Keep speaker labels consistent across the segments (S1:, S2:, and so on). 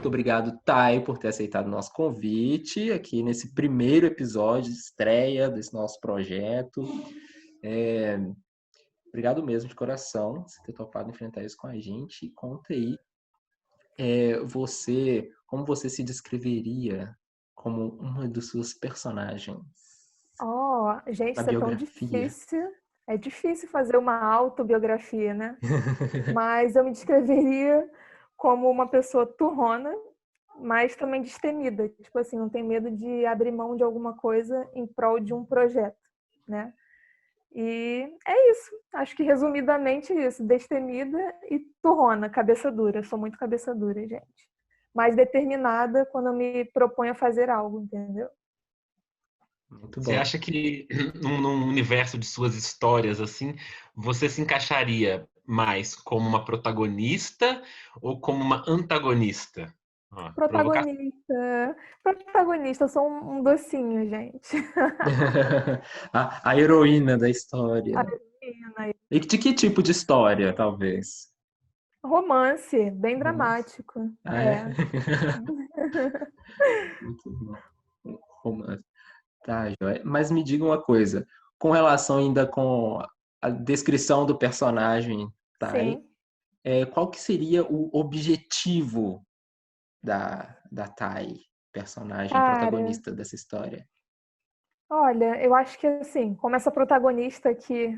S1: Muito obrigado, Thay, por ter aceitado o nosso convite aqui nesse primeiro episódio de estreia desse nosso projeto. Obrigado mesmo de coração por ter topado enfrentar isso com a gente. Conta aí, como você se descreveria como uma dos seus personagens
S2: Gente,
S1: na
S2: isso é tão
S1: biografia?
S2: difícil. É difícil fazer uma autobiografia, né? Mas eu me descreveria como uma pessoa turrona, mas também destemida. Tipo assim, não tem medo de abrir mão de alguma coisa em prol de um projeto, né? E é isso. Acho que resumidamente isso. Destemida e turrona, cabeça dura. Sou muito cabeça dura, gente. Mas determinada quando eu me proponho a fazer algo, entendeu?
S1: Muito
S3: Você
S1: bom.
S3: acha que num universo de suas histórias, assim, você se encaixaria mais como uma protagonista ou como uma antagonista? Provocação.
S2: Protagonista, eu sou um docinho, gente.
S1: A heroína da história.
S2: Menina,
S1: E de que tipo de história, talvez?
S2: romance, bem
S1: Romance?
S2: dramático.
S1: Ah, é?
S2: É.
S1: Muito bom. Romance. Tá, joia. Mas me diga uma coisa, com relação ainda com a descrição do personagem, tá?
S2: Sim.
S1: Qual que seria o objetivo da Tai, personagem
S2: Cara,
S1: protagonista dessa história?
S2: olha, eu acho que assim, como essa protagonista que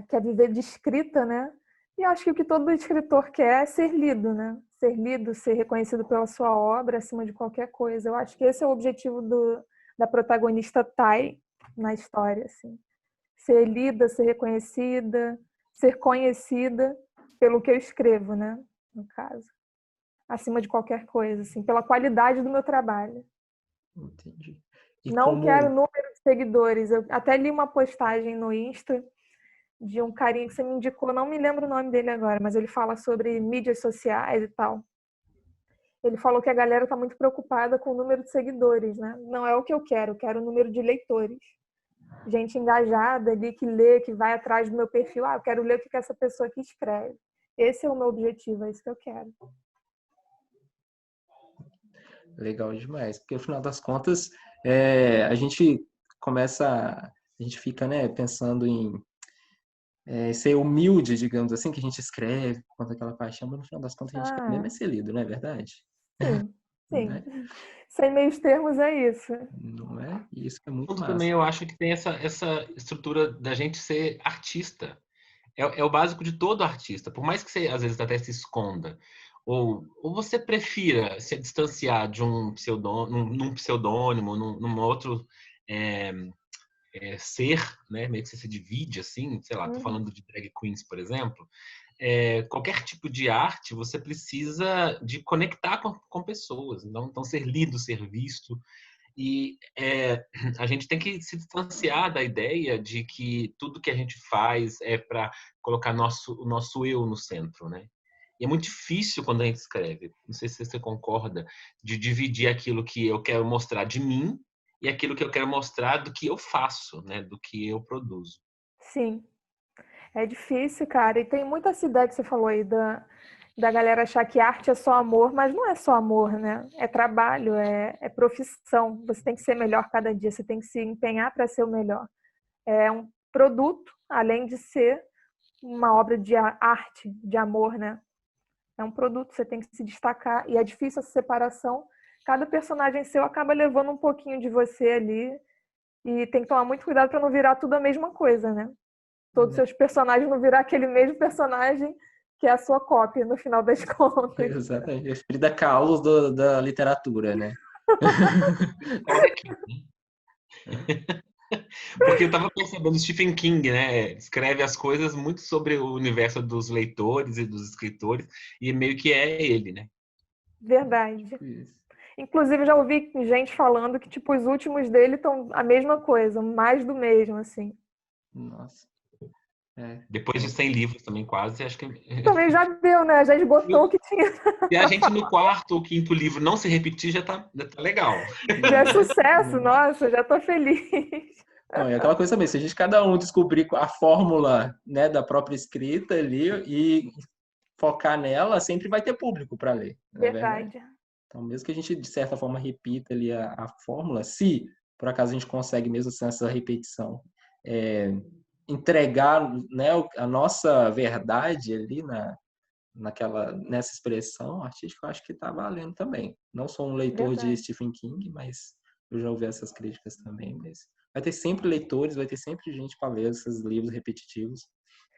S2: quer viver de escrita, né? E acho que o que todo escritor quer é ser lido, né? Ser lido, ser reconhecido pela sua obra acima de qualquer coisa. Eu acho que esse é o objetivo da protagonista Tai na história, assim. Ser lida, ser reconhecida, ser conhecida pelo que eu escrevo, né? No caso. Acima de qualquer coisa, assim, pela qualidade do meu trabalho.
S1: Entendi. E
S2: Não quero
S1: como...
S2: número de seguidores. Eu até li uma postagem no Insta de um carinha que você me indicou, não me lembro o nome dele agora, mas ele fala sobre mídias sociais e tal. Ele falou que a galera está muito preocupada com o número de seguidores, né? Não é o que eu quero o número de leitores. Gente engajada ali, que lê, que vai atrás do meu perfil. Eu quero ler o que essa pessoa aqui escreve. Esse é o meu objetivo, é isso que eu quero.
S1: Legal demais, porque no final das contas, a gente a gente fica, né, pensando em ser humilde, digamos assim, que a gente escreve quanto aquela paixão, mas no final das contas a gente quer mesmo é
S2: Ah,
S1: ser lido, não é verdade?
S2: sim,
S1: Não
S2: sim.
S1: é?
S2: Sem meios termos é isso.
S1: Não é? E isso é muito
S3: Ponto também
S1: massa.
S3: eu acho que tem essa estrutura da gente ser artista. É o básico de todo artista. Por mais que você, às vezes, até se esconda, ou você prefira se distanciar de um pseudônimo, num pseudônimo, num outro é, ser, né? Meio que você se divide, assim, sei lá, tô
S2: Uhum.
S3: falando de drag queens, por exemplo. Qualquer tipo de arte, você precisa de conectar com pessoas. Então, ser lido, ser visto. E a gente tem que se distanciar da ideia de que tudo que a gente faz é para colocar o nosso eu no centro, né? E é muito difícil quando a gente escreve, não sei se você concorda, de dividir aquilo que eu quero mostrar de mim e aquilo que eu quero mostrar do que eu faço, né? Do que eu produzo.
S2: Sim, é difícil, cara. E tem muita essa ideia que você falou aí da galera achar que arte é só amor, mas não é só amor, né? É trabalho, é profissão. Você tem que ser melhor cada dia, você tem que se empenhar para ser o melhor. É um produto, além de ser uma obra de arte, de amor, né? É um produto, você tem que se destacar. E é difícil essa separação. Cada personagem seu acaba levando um pouquinho de você ali. E tem que tomar muito cuidado para não virar tudo a mesma coisa, né? Todos os
S1: Né?
S2: seus personagens não virar aquele mesmo personagem que é a sua cópia, no final das contas.
S1: Exatamente. A Frida Kahlo da literatura, né?
S3: Olha aqui, porque eu estava percebendo Stephen King, né? Escreve as coisas muito sobre o universo dos leitores e dos escritores, e meio que é ele, né?
S2: Verdade.
S1: Isso.
S2: Inclusive, já ouvi gente falando que, tipo, os últimos dele estão a mesma coisa, mais do mesmo, assim.
S1: Nossa. É.
S3: Depois de 100 livros também quase, acho que
S2: Também já deu, né? Já esgotou o que tinha
S3: se a
S2: para
S3: gente no
S2: falar.
S3: quarto ou quinto livro não se repetir, já tá legal.
S2: Já é
S1: Né?
S2: sucesso, nossa, já tô feliz.
S1: Não, é aquela coisa também, se a gente cada um descobrir a fórmula, né, da própria escrita ali e focar nela, sempre vai ter público para ler, não é verdade?
S2: Verdade.
S1: Então, mesmo que a gente, de certa forma, repita ali a fórmula, se por acaso a gente consegue, mesmo sem essa repetição, entregar, né, a nossa verdade ali nessa expressão artística, eu acho que está valendo também. Não sou um leitor de
S2: Verdade.
S1: Stephen King, mas eu já ouvi essas críticas também. Mas vai ter sempre leitores, vai ter sempre gente para ler esses livros repetitivos.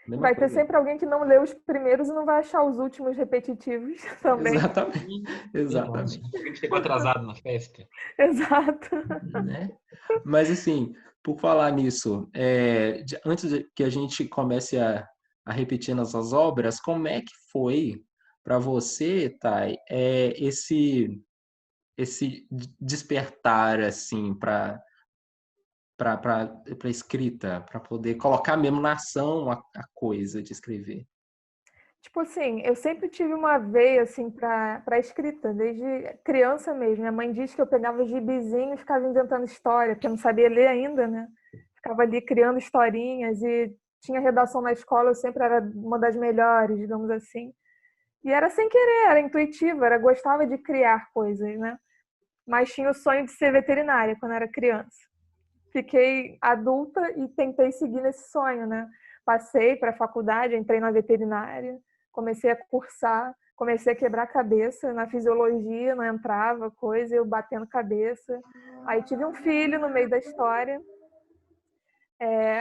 S1: Mesma
S2: Vai ter
S1: coisa.
S2: sempre alguém que não leu os primeiros e não vai achar os últimos repetitivos também.
S1: Exatamente.
S3: Verdade.
S1: Exatamente.
S3: Alguém chegou atrasado na festa.
S2: Exato.
S1: Né? Mas, assim, por falar nisso, antes de que a gente comece a repetir nossas obras, como é que foi para você, Thay, esse despertar, assim, para escrita, para poder colocar mesmo na ação a coisa de escrever?
S2: Tipo assim, eu sempre tive uma veia assim para escrita, desde criança mesmo. Minha mãe diz que eu pegava gibizinho e ficava inventando história, porque eu não sabia ler ainda, né? Ficava ali criando historinhas e tinha redação na escola, eu sempre era uma das melhores, digamos assim. E era sem querer, era intuitivo, era gostava de criar coisas, né? Mas tinha o sonho de ser veterinária quando era criança. Fiquei adulta e tentei seguir nesse sonho, né? Passei para a faculdade, entrei na veterinária, comecei a cursar, comecei a quebrar a cabeça na fisiologia, não entrava coisa, eu batendo cabeça. Aí tive um filho no meio da história,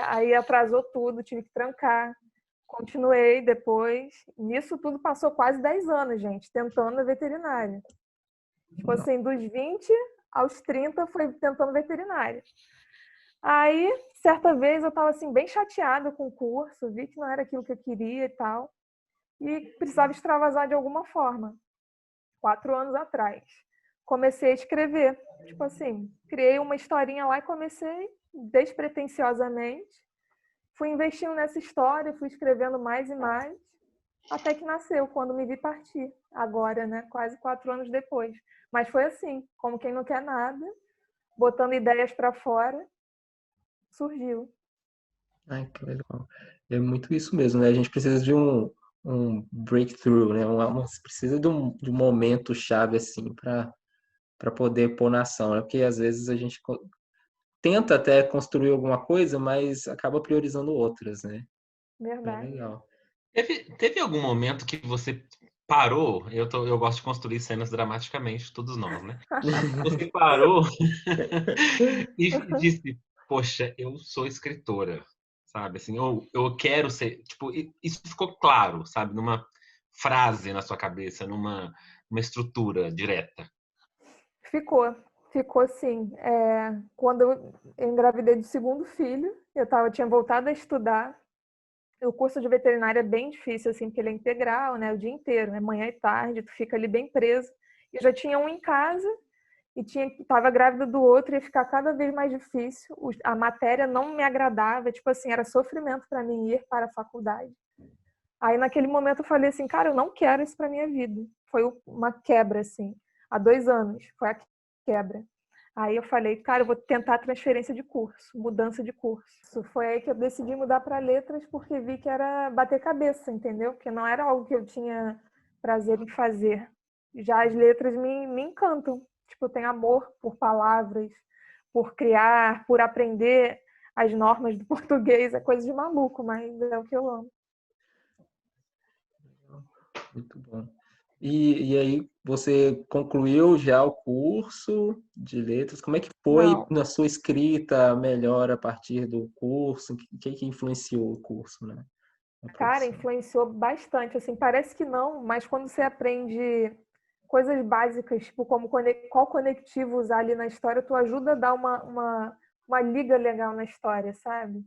S2: aí atrasou tudo, tive que trancar. Continuei depois. Nisso tudo passou quase 10 anos, gente, tentando a veterinária. Tipo assim, dos 20 aos 30 foi tentando veterinária. Aí, certa vez, eu estava assim, bem chateada com o curso, vi que não era aquilo que eu queria e tal, e precisava extravasar de alguma forma. 4 anos atrás. Comecei a escrever. Tipo assim, criei uma historinha lá e comecei despretensiosamente. Fui investindo nessa história, fui escrevendo mais e mais, até que nasceu, quando me vi partir. Agora, né? Quase 4 anos depois. Mas foi assim, como quem não quer nada, botando ideias para fora, surgiu.
S1: Ai, que legal. É muito isso mesmo, né? A gente precisa de um breakthrough, né? Precisa de um momento chave, assim, para poder pôr na ação, né? Porque às vezes a gente tenta até construir alguma coisa, mas acaba priorizando outras, né? Bem
S2: Verdade.
S1: legal.
S3: Teve algum momento que você parou? Eu gosto de construir cenas dramaticamente, todos nós, né? Você parou e disse, poxa, eu sou escritora, sabe? Assim, ou eu quero ser. Tipo, isso ficou claro, sabe? Numa frase na sua cabeça, numa estrutura direta.
S2: Ficou sim. Quando eu engravidei do segundo filho, tinha voltado a estudar. O curso de veterinária é bem difícil, assim, porque ele é integral, né? O dia inteiro, né? Manhã e tarde, tu fica ali bem preso. Eu já tinha um em casa e estava grávida do outro, ia ficar cada vez mais difícil. A matéria não me agradava, tipo assim, era sofrimento para mim ir para a faculdade. Aí naquele momento eu falei assim, cara, eu não quero isso para minha vida. Foi uma quebra, assim. Há 2 anos foi a quebra. Aí eu falei, cara, eu vou tentar transferência de curso, mudança de curso. Foi aí que eu decidi mudar para letras, porque vi que era bater cabeça, entendeu? Porque não era algo que eu tinha prazer em fazer. Já as letras me encantam. Tipo, eu tenho amor por palavras, por criar, por aprender as normas do português. É coisa de maluco, mas é o que eu amo.
S1: Muito bom. E aí, você concluiu já o curso de letras? Como é que foi
S2: Não.
S1: na sua escrita melhor a partir do curso? O que influenciou o curso, né? Na
S2: Cara,
S1: produção?
S2: influenciou bastante. Assim, parece que não, mas quando você aprende coisas básicas, tipo qual conectivo usar ali na história, tu ajuda a dar uma liga legal na história, sabe?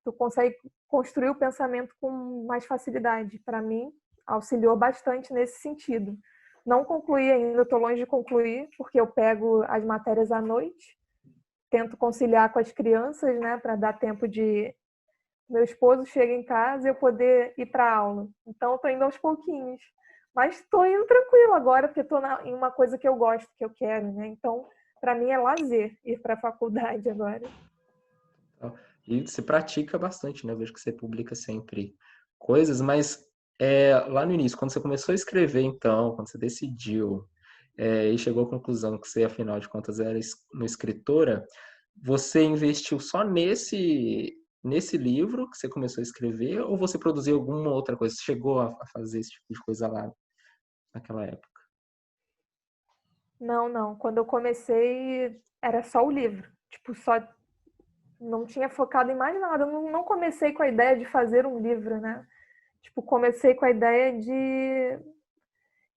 S2: Tu consegue construir o pensamento com mais facilidade. Para mim, auxiliou bastante nesse sentido. Não concluí ainda, estou longe de concluir, porque eu pego as matérias à noite, tento conciliar com as crianças, né, para dar tempo de meu esposo chega em casa e eu poder ir para aula. Então, estou indo aos pouquinhos. Mas estou indo tranquilo agora, porque estou em uma coisa que eu gosto, que eu quero, né? Então, para mim é lazer ir para a faculdade agora.
S1: E você pratica bastante, né? Eu vejo que você publica sempre coisas, mas lá no início, quando você começou a escrever, então, quando você decidiu e chegou à conclusão que você, afinal de contas, era uma escritora, você investiu só nesse livro que você começou a escrever ou você produziu alguma outra coisa? Você chegou a fazer esse tipo de coisa lá naquela época?
S2: Não, não. Quando eu comecei, era só o livro. Tipo, só não tinha focado em mais nada. Eu não comecei com a ideia de fazer um livro, né? Tipo, comecei com a ideia de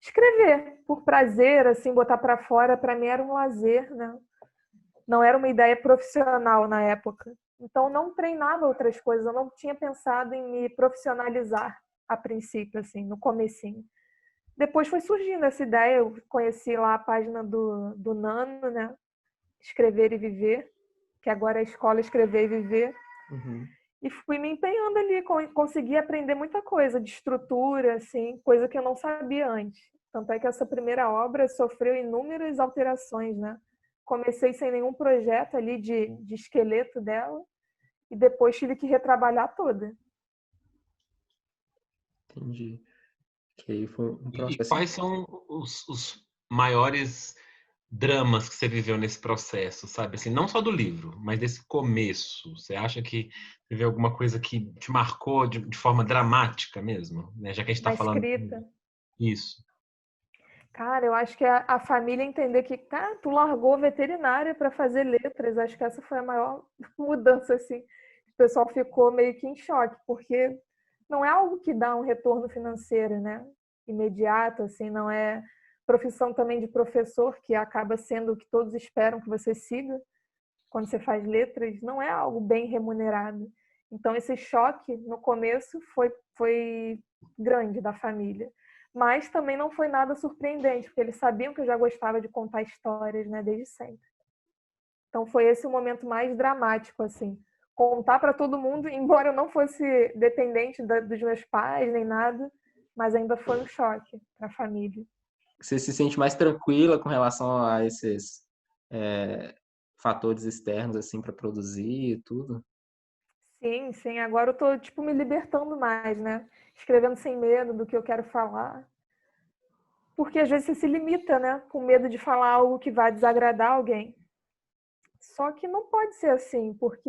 S2: escrever por prazer, assim, botar para fora. Para mim era um lazer, né? Não era uma ideia profissional na época. Então, não treinava outras coisas. Eu não tinha pensado em me profissionalizar a princípio, assim, no comecinho. Depois foi surgindo essa ideia. Eu conheci lá a página do Nano, né? Escrever e Viver, que agora é Escola Escrever e Viver.
S1: Uhum.
S2: E fui me empenhando ali, consegui aprender muita coisa de estrutura, assim, coisa que eu não sabia antes. Tanto é que essa primeira obra sofreu inúmeras alterações, né? Comecei sem nenhum projeto ali de esqueleto dela e depois tive que retrabalhar toda.
S1: Entendi. Que aí foi um
S3: E
S1: processo.
S3: quais são os maiores dramas que você viveu nesse processo, sabe? Assim, não só do livro, mas desse começo. Você acha que teve alguma coisa que te marcou de forma dramática mesmo, né? Já que a gente está
S2: Na
S3: falando
S2: escrita.
S3: isso.
S2: Cara, eu acho que a família entender que, cara, tu largou veterinária para fazer letras. Acho que essa foi a maior mudança, assim. O pessoal ficou meio que em choque, porque não é algo que dá um retorno financeiro, né? Imediato, assim, não é profissão também de professor, que acaba sendo o que todos esperam que você siga quando você faz letras, não é algo bem remunerado. Então, esse choque no começo foi grande da família. Mas também não foi nada surpreendente, porque eles sabiam que eu já gostava de contar histórias, né, desde sempre. Então, foi esse o momento mais dramático, assim. Contar para todo mundo, embora eu não fosse dependente dos meus pais nem nada, mas ainda foi um choque para a família.
S1: Você se sente mais tranquila com relação a esses é, fatores externos, assim, para produzir e tudo?
S2: Sim, sim. Agora eu tô, tipo, me libertando mais, né? Escrevendo sem medo do que eu quero falar. Porque às vezes você se limita, né? Com medo de falar algo que vai desagradar alguém. Só que não pode ser assim, porque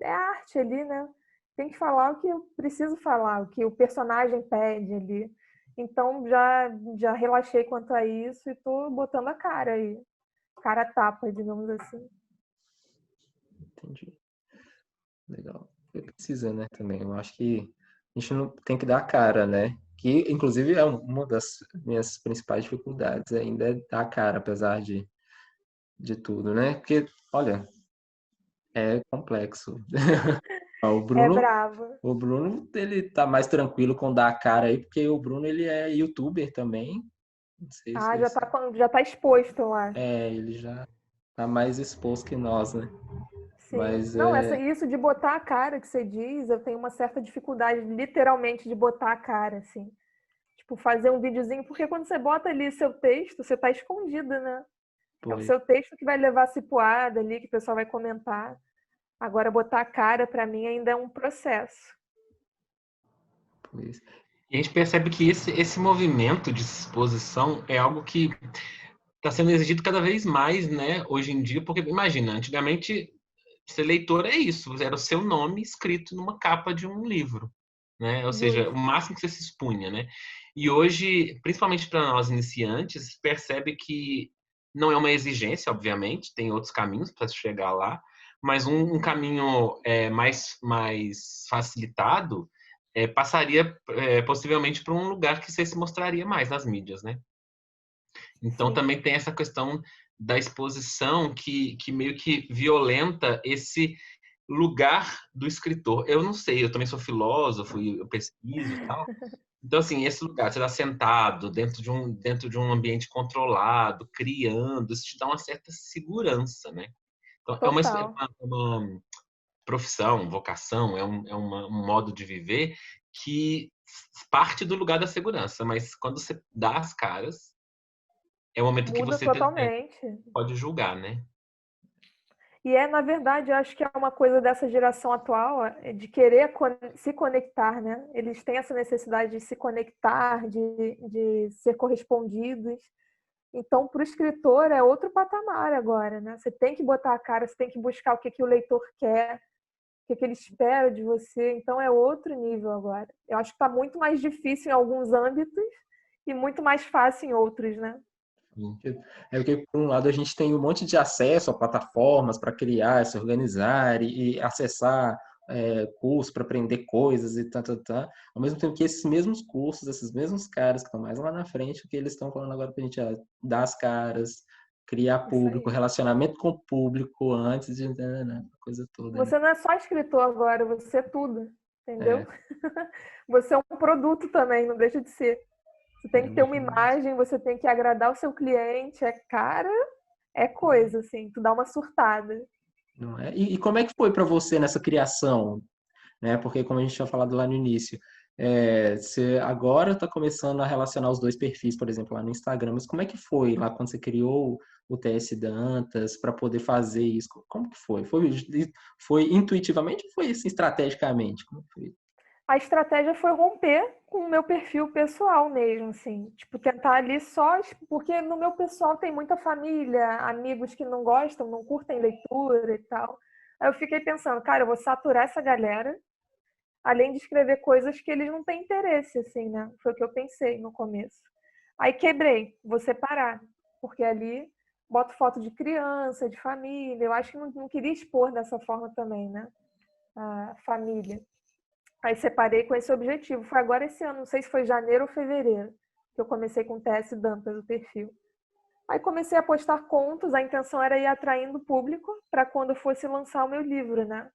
S2: é arte ali, né? Tem que falar o que eu preciso falar, o que o personagem pede ali. Então já relaxei quanto a isso e tô botando a cara aí. Cara a tapa, digamos assim.
S1: Entendi. Legal. Precisa, né, também. Eu acho que a gente não tem que dar a cara, né? Que, inclusive, é uma das minhas principais dificuldades ainda é dar a cara, apesar de tudo, né? Porque, olha, é complexo. O
S2: É
S1: Bruno,
S2: brava.
S1: o Bruno, ele tá mais tranquilo com dar a cara aí, porque o Bruno, ele é youtuber também. Não sei
S2: Ah,
S1: se
S2: já tá exposto lá.
S1: ele já tá mais exposto que nós, né?
S2: Sim.
S1: Mas
S2: Não, isso de botar a cara que você diz, eu tenho uma certa dificuldade, literalmente, de botar a cara, assim. Tipo, fazer um videozinho, porque quando você bota ali seu texto, você tá escondida, né? É o
S1: pois,
S2: seu texto que vai levar a cipuada ali, que o pessoal vai comentar. Agora, botar a cara, para mim, ainda é um processo.
S1: pois.
S3: E a gente percebe que esse movimento de exposição é algo que está sendo exigido cada vez mais, né, hoje em dia, porque imagina, antigamente ser leitor é isso, era o seu nome escrito numa capa de um livro, né? Ou seja, o
S2: Justo.
S3: máximo que você se expunha, né? E hoje, principalmente para nós iniciantes, percebe que não é uma exigência, obviamente, tem outros caminhos para chegar lá, mas um caminho mais facilitado passaria possivelmente por um lugar que você se mostraria mais nas mídias, né? Então
S2: Sim.
S3: também tem essa questão da exposição que meio que violenta esse lugar do escritor. Eu não sei, eu também sou filósofo e eu pesquiso e tal. Então, assim, esse lugar, você está sentado dentro de um ambiente controlado, criando, isso te dá uma certa segurança, né? Então,
S2: Total.
S3: uma profissão, vocação, um modo de viver que parte do lugar da segurança, mas quando você dá as caras, é o momento que
S2: Muda
S3: você
S2: totalmente.
S3: pode julgar, né?
S2: E na verdade, eu acho que é uma coisa dessa geração atual, de querer se conectar, né? Eles têm essa necessidade de se conectar, de ser correspondidos. Então, para o escritor, é outro patamar agora, né? Você tem que botar a cara, você tem que buscar o que o leitor quer, o que ele espera de você. Então, é outro nível agora. Eu acho que está muito mais difícil em alguns âmbitos e muito mais fácil em outros, né?
S1: É porque, por um lado, a gente tem um monte de acesso a plataformas para criar, se organizar e acessar cursos para aprender coisas e tal. Ao mesmo tempo que esses mesmos cursos, esses mesmos caras que estão mais lá na frente, o que eles estão falando agora para a gente dar as caras, criar
S2: Isso
S1: público,
S2: aí.
S1: relacionamento com o público antes de coisa toda, né?
S2: Você não é só escritor agora, você é tudo, entendeu?
S1: É,
S2: Você é um produto também, não deixa de ser. Você tem que ter uma
S1: muito massa.
S2: imagem, você tem que agradar o seu cliente, cara, é coisa, assim, tu dá uma surtada.
S1: Não é? E como é que foi para você nessa criação, né? Porque como a gente tinha falado lá no início, você agora está começando a relacionar os dois perfis, por exemplo, lá no Instagram, mas como é que foi lá quando você criou o TS Dantas para poder fazer isso? Como que foi? Foi intuitivamente ou foi assim, estrategicamente? Como foi?
S2: A estratégia foi romper com o meu perfil pessoal mesmo, assim. Tipo, tentar ali só... Porque no meu pessoal tem muita família, amigos que não gostam, não curtem leitura e tal. Aí eu fiquei pensando, cara, eu vou saturar essa galera, além de escrever coisas que eles não têm interesse, assim, né? Foi o que eu pensei no começo. Aí quebrei, vou separar. Porque ali boto foto de criança, de família. Eu acho que não queria expor dessa forma também, né? A família. Aí separei com esse objetivo. Foi agora esse ano, não sei se foi janeiro ou fevereiro, que eu comecei com o TS Dantas, o perfil. Aí comecei a postar contos, a intenção era ir atraindo público para quando fosse lançar o meu livro, né?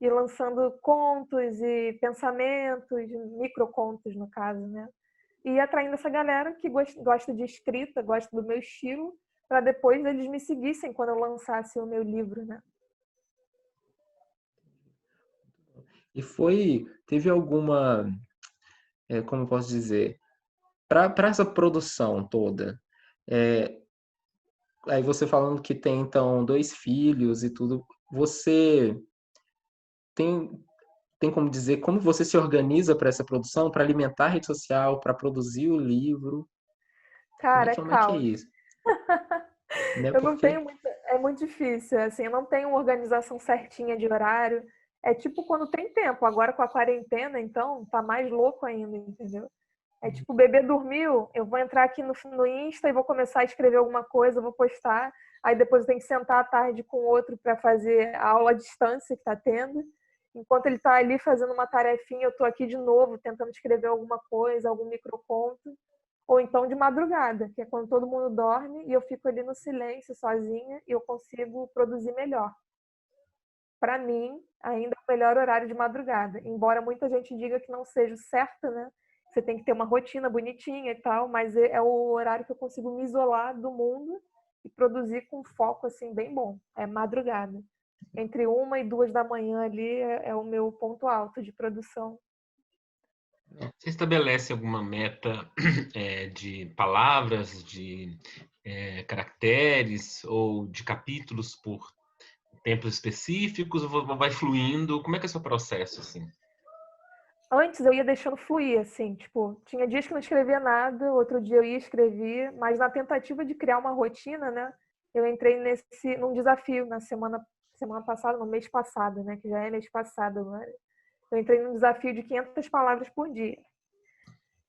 S2: Ir lançando contos e pensamentos, microcontos no caso, né? E ir atraindo essa galera que gosta de escrita, gosta do meu estilo, para depois eles me seguissem quando eu lançasse o meu livro, né?
S1: E teve alguma, como eu posso dizer, para essa produção toda, é, aí você falando que tem então dois filhos e tudo, você tem, tem como dizer como você se organiza para essa produção, para alimentar a rede social, para produzir o livro?
S2: Cara, é
S1: Como é que é
S2: caos.
S1: isso? Né?
S2: Eu não
S1: Porque
S2: tenho muita, é muito difícil, assim, eu não tenho uma organização certinha de horário. É tipo quando tem tempo, agora com a quarentena, então tá mais louco ainda, entendeu? É tipo, o bebê dormiu, eu vou entrar aqui no Insta e vou começar a escrever alguma coisa, vou postar, aí depois eu tenho que sentar à tarde com o outro para fazer a aula à distância que tá tendo. Enquanto ele tá ali fazendo uma tarefinha, eu tô aqui de novo tentando escrever alguma coisa, algum microconto. Ou então de madrugada, que é quando todo mundo dorme e eu fico ali no silêncio, sozinha, e eu consigo produzir melhor. Para mim, ainda é o melhor horário de madrugada. Embora muita gente diga que não seja o certo, né? Você tem que ter uma rotina bonitinha e tal, mas é o horário que eu consigo me isolar do mundo e produzir com foco assim bem bom. É madrugada. Entre 1 e 2 da manhã ali é o meu ponto alto de produção.
S3: Você estabelece alguma meta de palavras, de caracteres ou de capítulos por tempos específicos ou vai fluindo? Como é que é o seu processo, assim?
S2: Antes eu ia deixando fluir, assim, tipo, tinha dias que não escrevia nada, outro dia eu ia escrever, mas na tentativa de criar uma rotina, né, eu entrei num desafio na semana passada, no mês passado, né, que já é mês passado agora. Eu entrei num desafio de 500 palavras por dia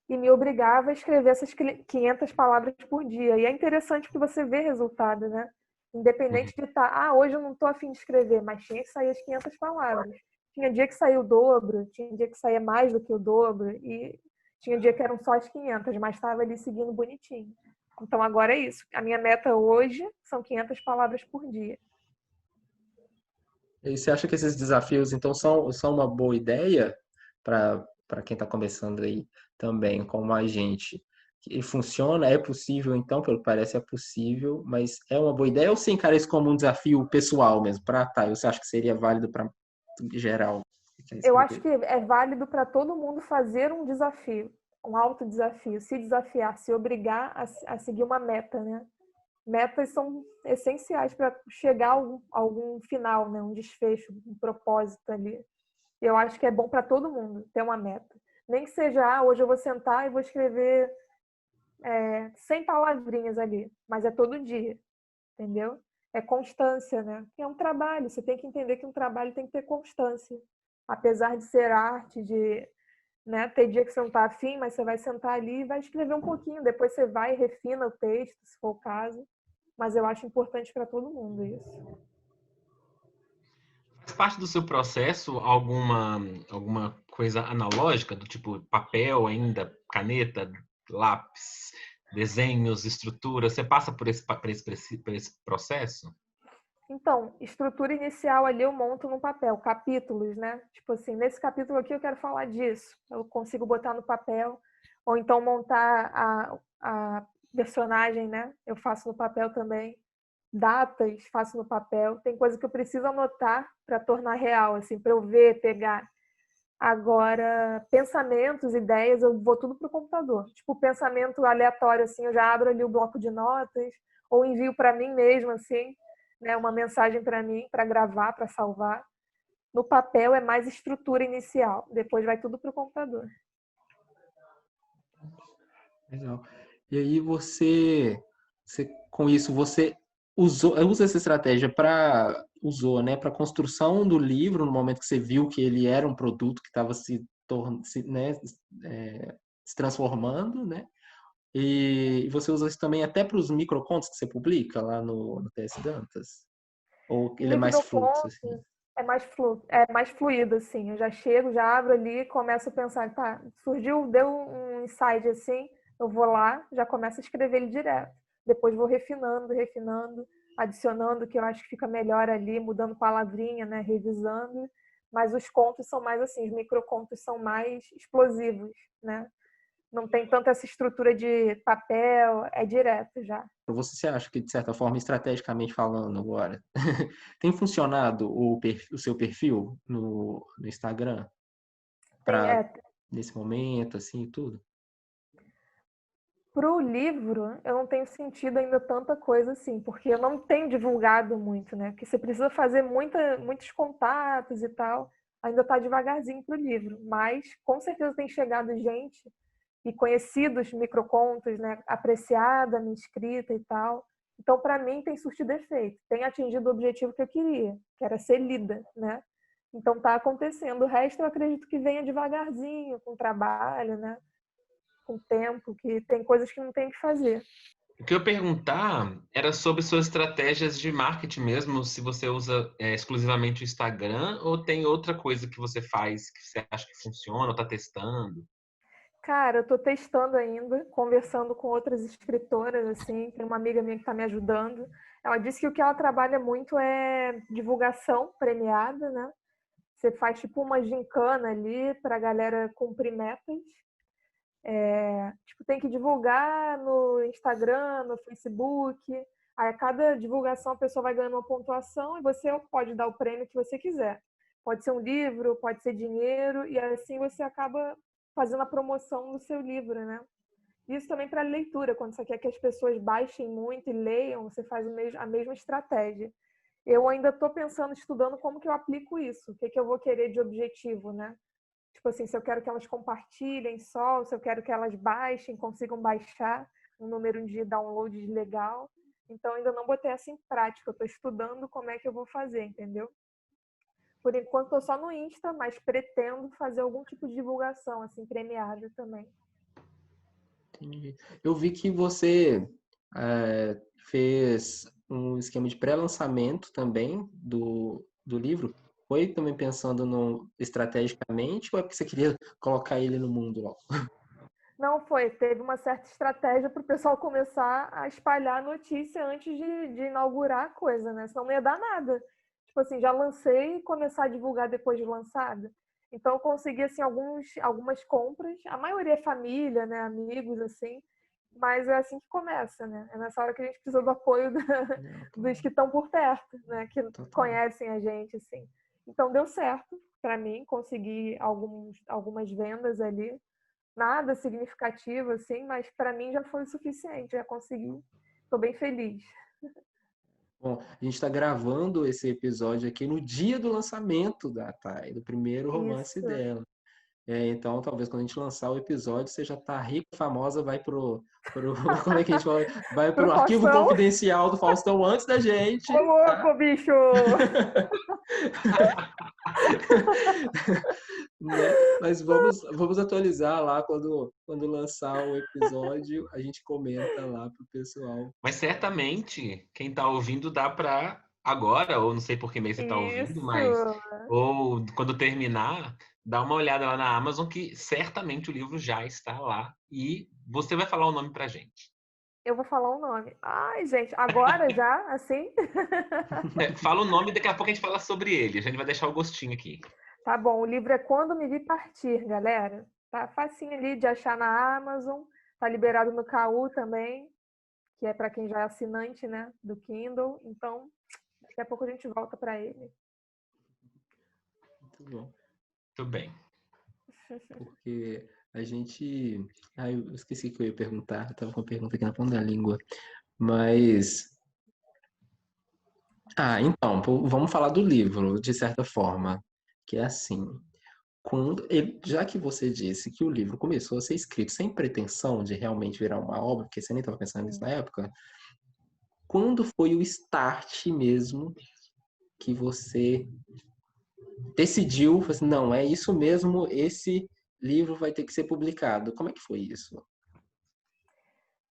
S2: e me obrigava a escrever essas 500 palavras por dia. E é interessante que você vê resultado, né? Independente de estar, hoje eu não estou afim de escrever, mas tinha que sair as 500 palavras. Tinha dia que saía o dobro, tinha dia que saía mais do que o dobro, e tinha dia que eram só as 500, mas estava ali seguindo bonitinho. Então agora é isso. A minha meta hoje são 500 palavras por dia.
S1: e você acha que esses desafios então são uma boa ideia para quem está começando aí também, como a gente? E funciona? É possível então? Pelo que parece é possível, mas é uma boa ideia ou você encara isso como um desafio pessoal mesmo? Você acha que seria válido para geral que quer
S2: Eu acho
S1: escrever?
S2: que é válido para todo mundo fazer um desafio, um autodesafio, se desafiar, se obrigar a seguir uma meta, né? Metas são essenciais para chegar a algum final, né? Um desfecho, um propósito ali. Eu acho que é bom para todo mundo ter uma meta. Nem que seja, hoje eu vou sentar e vou escrever 100 palavrinhas ali, mas é todo dia, entendeu? É constância, né? É um trabalho, você tem que entender que um trabalho tem que ter constância. Apesar de ser arte, de, né, ter dia que você não está afim, mas você vai sentar ali e vai escrever um pouquinho, depois você vai e refina o texto, se for o caso. Mas eu acho importante para todo mundo isso.
S3: Faz parte do seu processo alguma coisa analógica, do tipo papel ainda, caneta, lápis, desenhos, estrutura? Você passa por esse processo?
S2: Então, estrutura inicial ali eu monto no papel, capítulos, né? Tipo assim, nesse capítulo aqui eu quero falar disso. Eu consigo botar no papel. Ou então montar a personagem, né? Eu faço no papel também. Datas, faço no papel. Tem coisa que eu preciso anotar para tornar real, assim, para eu ver, pegar. Agora, pensamentos, ideias, eu vou tudo pro computador. Tipo, pensamento aleatório, assim, eu já abro ali o bloco de notas, ou envio para mim mesmo, assim, né, uma mensagem para mim, para gravar, para salvar. No papel é mais estrutura inicial, depois vai tudo pro computador.
S1: Legal. E aí com isso, você usa essa estratégia usou, né, para construção do livro, no momento que você viu que ele era um produto que estava né, se transformando, né? E você usa isso também até para os microcontos que você publica lá no TS Dantas? Ou ele é mais fluxo, assim?
S2: Microcontos é mais fluido, assim. Eu já chego, já abro ali, começo a pensar, tá, surgiu, deu um insight assim, eu vou lá, já começo a escrever ele direto. Depois vou refinando, adicionando o que eu acho que fica melhor ali, mudando palavrinha, né, revisando. Mas os contos são mais assim, os microcontos são mais explosivos, né? Não tem tanta essa estrutura de papel, é direto já.
S1: Você acha que, de certa forma, estrategicamente falando agora, tem funcionado o seu perfil no Instagram
S2: Tem,
S1: para nesse momento, assim, e tudo?
S2: Pro livro, eu não tenho sentido ainda tanta coisa assim, porque eu não tenho divulgado muito, né? Porque você precisa fazer muitos contatos e tal. Ainda tá devagarzinho pro livro, mas com certeza tem chegado gente e conhecido os microcontos, né? Apreciado a minha escrita e tal. Então, para mim, tem surtido efeito. Tem atingido o objetivo que eu queria, que era ser lida, né? Então, tá acontecendo. O resto, eu acredito que venha devagarzinho, com trabalho, né? Com tempo, que tem coisas que não tem que fazer.
S3: O que eu ia perguntar era sobre suas estratégias de marketing mesmo, se você usa exclusivamente o Instagram ou tem outra coisa que você faz que você acha que funciona ou está testando?
S2: Cara, eu tô testando ainda, conversando com outras escritoras, assim, tem uma amiga minha que está me ajudando. Ela disse que o que ela trabalha muito é divulgação premiada, né? Você faz tipo uma gincana ali para a galera cumprir metas. Tipo, tem que divulgar no Instagram, no Facebook. Aí a cada divulgação a pessoa vai ganhando uma pontuação e você pode dar o prêmio que você quiser. Pode ser um livro, pode ser dinheiro, e assim você acaba fazendo a promoção do seu livro, né? Isso também para leitura, quando você quer que as pessoas baixem muito e leiam, você faz a mesma estratégia. Eu ainda estou pensando, estudando como que eu aplico isso, o que, que eu vou querer de objetivo, né? Tipo assim, se eu quero que elas compartilhem só, se eu quero que elas baixem, consigam baixar um número de downloads legal. Então, ainda não botei essa em prática. Eu estou estudando como é que eu vou fazer, entendeu? Por enquanto, estou só no Insta, mas pretendo fazer algum tipo de divulgação, assim, premiada também.
S1: Entendi. Eu vi que você fez um esquema de pré-lançamento também do livro. Foi também pensando no estrategicamente ou é porque você queria colocar ele no mundo logo?
S2: Não foi, teve uma certa estratégia para o pessoal começar a espalhar a notícia antes de inaugurar a coisa, né? Senão não ia dar nada. Tipo assim, já lancei e começar a divulgar depois de lançado. Então eu consegui assim algumas compras, a maioria é família, né, amigos assim, mas é assim que começa, né? É nessa hora que a gente precisa do apoio
S1: Não,
S2: dos que estão por perto, né, que
S1: total.
S2: conhecem a gente assim. Então deu certo para mim, consegui algumas vendas ali, nada significativo assim, mas para mim já foi o suficiente, já consegui. Estou bem feliz.
S1: Bom, a gente está gravando esse episódio aqui no dia do lançamento da Thay, do primeiro romance
S2: Isso.
S1: dela. Então, talvez quando a gente lançar o episódio, você já tá rica, famosa, vai como é que a gente fala? Vai
S2: Pro
S1: pro arquivo
S2: Faustão.
S1: confidencial do Faustão antes da gente,
S2: Ô,
S1: tá?
S2: louco, bicho!
S1: Né? Mas vamos atualizar lá quando lançar o episódio, a gente comenta lá pro pessoal.
S3: Mas certamente, quem está ouvindo dá para agora, ou não sei por que mês você está ouvindo, mas
S2: Isso.
S3: ou quando terminar, dá uma olhada lá na Amazon, que certamente o livro já está lá. E você vai falar o nome pra gente.
S2: Eu vou falar o nome. Ai, gente, agora já, assim?
S3: Fala o nome, daqui a pouco a gente fala sobre ele. A gente vai deixar o gostinho aqui.
S2: Tá bom, o livro é Quando Me Vi Partir, galera. Tá facinho ali de achar na Amazon. Tá liberado no KU também, que é para quem já é assinante, né, do Kindle. Então, daqui a pouco a gente volta para ele.
S1: Muito bom.
S3: Tudo bem.
S1: Porque a gente... eu esqueci que eu ia perguntar. Eu tava com uma pergunta aqui na ponta da língua. Mas... então, vamos falar do livro, de certa forma. Que é assim... já que você disse que o livro começou a ser escrito sem pretensão de realmente virar uma obra, porque você nem estava pensando nisso na época, quando foi o start mesmo que você decidiu, falou assim, não, é isso mesmo, esse livro vai ter que ser publicado? Como é que foi isso?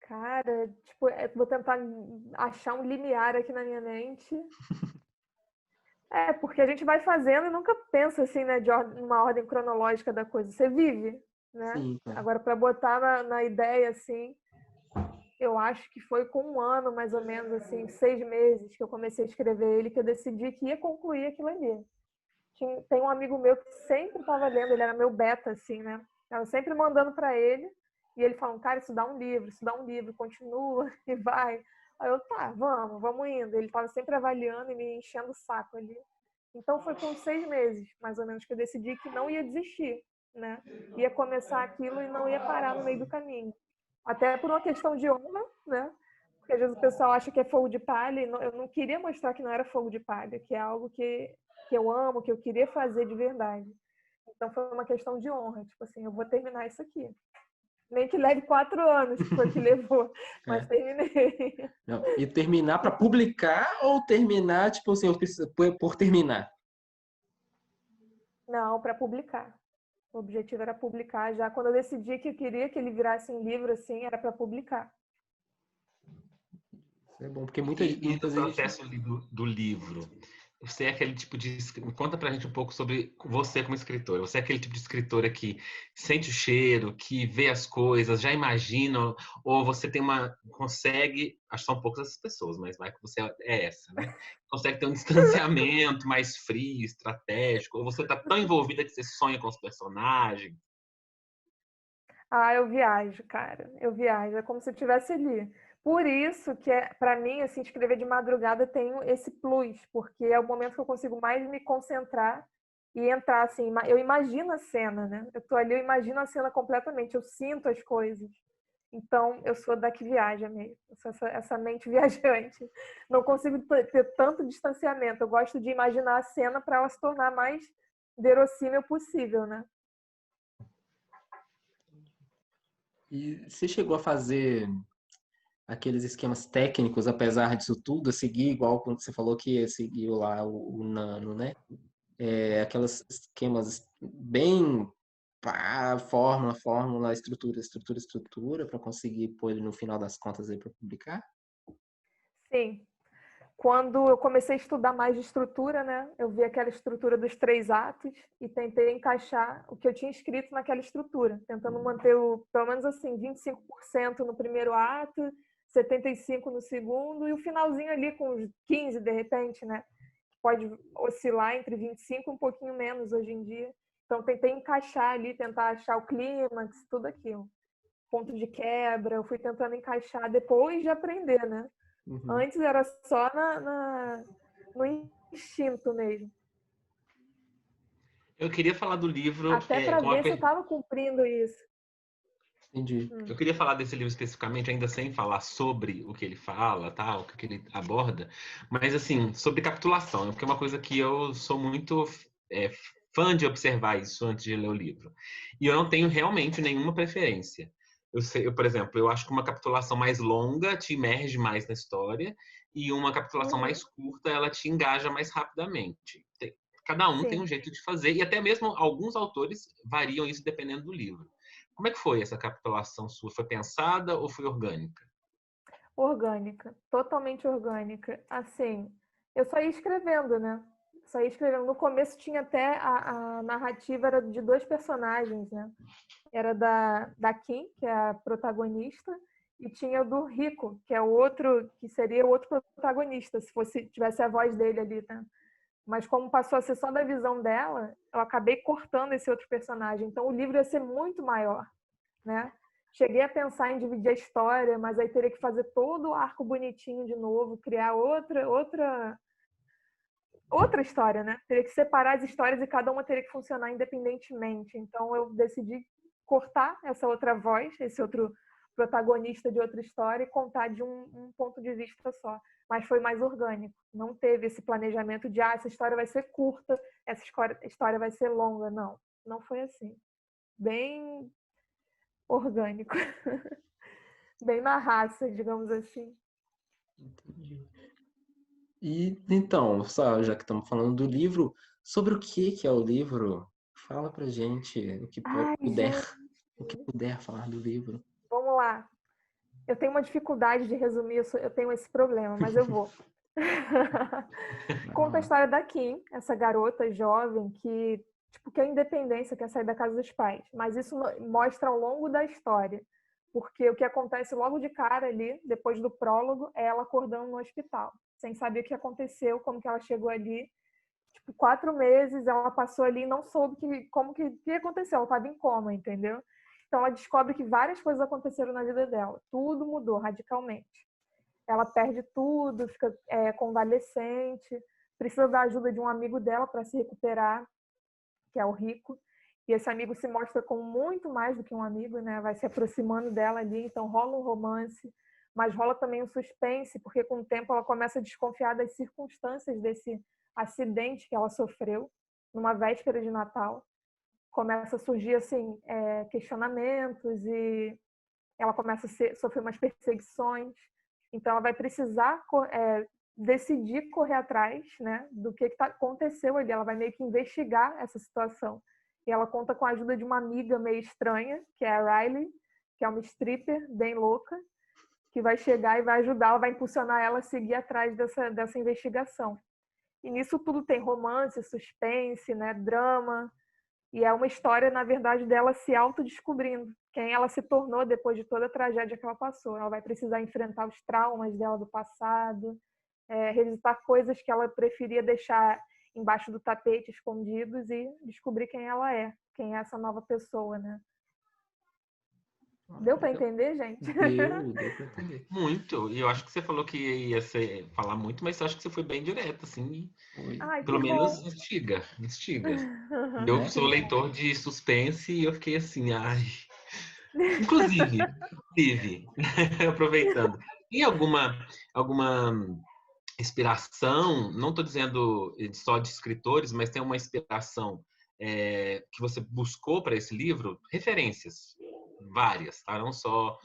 S2: Cara, tipo, vou tentar achar um limiar aqui na minha mente. Porque a gente vai fazendo e nunca pensa assim, né, numa ordem cronológica da coisa. Você vive, né?
S1: Sim, tá.
S2: Agora, para botar na ideia, assim, eu acho que foi com 1 ano, mais ou menos, assim, 6 meses que eu comecei a escrever ele, que eu decidi que ia concluir aquilo ali. Tem um amigo meu que sempre estava lendo, ele era meu beta, assim, né? Eu sempre mandando para ele, e ele falando, cara, isso dá um livro, continua e vai. Aí eu, tá, vamos indo. Ele estava sempre avaliando e me enchendo o saco ali. Então foi com 6 meses, mais ou menos, que eu decidi que não ia desistir, né? Ia começar aquilo e não ia parar no meio do caminho. Até por uma questão de honra, né? Porque às vezes o pessoal acha que é fogo de palha, e eu não queria mostrar que não era fogo de palha, que é algo que eu amo, que eu queria fazer de verdade. Então foi uma questão de honra, tipo assim, eu vou terminar isso aqui. Nem que leve 4 anos, que foi o que levou, mas terminei.
S1: Não, e terminar para publicar ou terminar, tipo assim, por terminar?
S2: Não, para publicar. O objetivo era publicar. Já quando eu decidi que eu queria que ele virasse um livro, assim, era para publicar.
S1: Isso é bom, porque
S3: E
S1: muitas
S3: do
S1: vezes a gente...
S3: processo do livro? Você é aquele tipo de... Conta pra gente um pouco sobre você como escritora. Você é aquele tipo de escritora que sente o cheiro, que vê as coisas, já imagina, ou você tem consegue, acho que são poucas essas pessoas, mas vai que você é essa, né? Consegue ter um distanciamento mais frio, estratégico, ou você tá tão envolvida que você sonha com os personagens?
S2: Eu viajo, cara. Eu viajo. É como se eu estivesse ali. Por isso que, para mim, assim, escrever de madrugada tem esse plus, porque é o momento que eu consigo mais me concentrar e entrar, assim. Eu imagino a cena, né? Eu tô ali, eu imagino a cena completamente. Eu sinto as coisas. Então, eu sou da que viaja mesmo. Eu sou essa mente viajante. Não consigo ter tanto distanciamento. Eu gosto de imaginar a cena para ela se tornar mais verossímil possível, né?
S1: E você chegou a fazer aqueles esquemas técnicos, apesar disso tudo, seguir igual quando você falou que seguiu lá o Nano, né? Aqueles esquemas bem fórmula, estrutura, para conseguir pôr ele no final das contas aí para publicar?
S2: Sim. Quando eu comecei a estudar mais de estrutura, né? Eu vi aquela estrutura dos 3 atos e tentei encaixar o que eu tinha escrito naquela estrutura, tentando manter pelo menos assim, 25% no primeiro ato, 75% no segundo e o finalzinho ali com uns 15% de repente, né? Pode oscilar entre 25% e um pouquinho menos hoje em dia. Então tentei encaixar ali, tentar achar o clímax, tudo aquilo. Ponto de quebra, eu fui tentando encaixar depois de aprender, né?
S1: Uhum.
S2: Antes era só no instinto mesmo.
S3: Eu queria falar do livro
S2: Até para
S3: com uma
S2: ver se eu estava cumprindo isso.
S1: Entendi.
S3: Eu queria falar desse livro especificamente, ainda sem falar sobre o que ele fala, tá? O que ele aborda, mas assim, sobre capitulação, porque é uma coisa que eu sou muito é, fã de observar isso antes de ler o livro. E eu não tenho realmente nenhuma preferência. Por exemplo, eu acho que uma capitulação mais longa te imerge mais na história e uma capitulação
S2: Uhum.
S3: mais curta, ela te engaja mais rapidamente. Cada um tem um
S2: Sim,
S3: jeito de fazer, e até mesmo alguns autores variam isso dependendo do livro. Como é que foi essa capitulação sua? Foi pensada ou foi orgânica?
S2: orgânica, totalmente orgânica. Assim, eu só ia escrevendo, né? Só ia escrevendo. No começo tinha até a narrativa era de dois personagens, né? Era da Kim, que é a protagonista, e tinha o do Rico, que é o outro, que seria o outro protagonista, se fosse tivesse a voz dele ali, tá? Mas como passou a ser só da visão dela, eu acabei cortando esse outro personagem. Então o livro ia ser muito maior, né? Cheguei a pensar em dividir a história, mas aí teria que fazer todo o arco bonitinho de novo, criar outra história, né? Teria que separar as histórias e cada uma teria que funcionar independentemente. Então eu decidi cortar essa outra voz, esse outro protagonista de outra história e contar de um ponto de vista só. Mas foi mais orgânico. Não teve esse planejamento de essa história vai ser curta, essa história vai ser longa. Não, não foi assim. Bem orgânico. Bem na raça, digamos assim.
S1: Entendi. E então, já que estamos falando do livro, sobre o que é o livro? Fala pra gente
S2: Ai,
S1: puder,
S2: gente,
S1: o que puder falar do livro.
S2: vamos lá. Eu tenho uma dificuldade de resumir, eu tenho esse problema, mas eu vou.
S1: Vai
S2: Conta a
S1: lá.
S2: história da Kim, essa garota jovem que, tipo, quer independência, quer sair da casa dos pais. Mas isso mostra ao longo da história. Porque o que acontece logo de cara ali, depois do prólogo, é ela acordando no hospital, sem saber o que aconteceu, como que ela chegou ali. Tipo, 4 meses ela passou ali e não soube como que aconteceu. Ela estava em coma, entendeu? Então ela descobre que várias coisas aconteceram na vida dela. Tudo mudou radicalmente. Ela perde tudo, fica convalescente, precisa da ajuda de um amigo dela para se recuperar, que é o Rico. E esse amigo se mostra como muito mais do que um amigo, né? Vai se aproximando dela ali, então rola um romance, mas rola também um suspense, porque com o tempo ela começa a desconfiar das circunstâncias desse acidente que ela sofreu numa véspera de Natal. Começa a surgir assim questionamentos e ela começa a sofrer umas perseguições. Então ela vai precisar decidir correr atrás, né, do que aconteceu ali. Ela vai meio que investigar essa situação. E ela conta com a ajuda de uma amiga meio estranha, que é a Riley, que é uma stripper bem louca, que vai chegar e vai ajudar, ela vai impulsionar ela a seguir atrás dessa investigação. E nisso tudo tem romance, suspense, né, drama, e é uma história, na verdade, dela se autodescobrindo quem ela se tornou depois de toda a tragédia que ela passou. Ela vai precisar enfrentar os traumas dela do passado, revisitar coisas que ela preferia deixar embaixo do tapete, escondidos, e descobrir quem ela é, quem é essa nova pessoa, né? Deu para
S1: Legal.
S2: entender, gente?
S1: Deu para entender.
S3: Muito. E eu acho que você falou que falar muito, mas eu acho que você foi bem direto, assim.
S1: Foi,
S2: Ai, que
S3: Pelo menos
S2: bom!
S3: instiga, instiga. Eu
S1: né?
S3: sou leitor de suspense e eu fiquei assim, ai. Inclusive, aproveitando, tem alguma inspiração? Não estou dizendo só de escritores, mas tem uma inspiração que você buscou para esse livro? Referências, várias, tá? Não só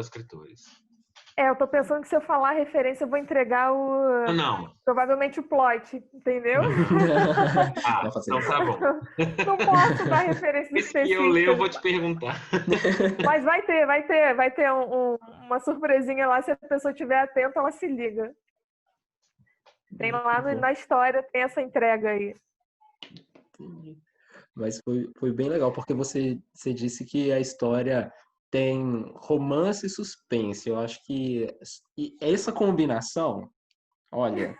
S3: escritores.
S2: Eu tô pensando que se eu falar referência, eu vou entregar
S3: Não.
S2: provavelmente o plot, entendeu?
S3: Ah,
S1: Não faça
S3: então
S1: isso.
S3: tá bom.
S2: Não posso dar referências
S3: Esse que eu ler, eu
S2: específicas,
S3: vou te perguntar.
S2: mas vai ter uma surpresinha lá, se a pessoa estiver atenta, ela se liga. Tem lá
S1: Bom,
S2: na história, tem essa entrega aí.
S1: entendi. Mas foi bem legal, porque você disse que a história tem romance e suspense. Eu acho que essa combinação, olha,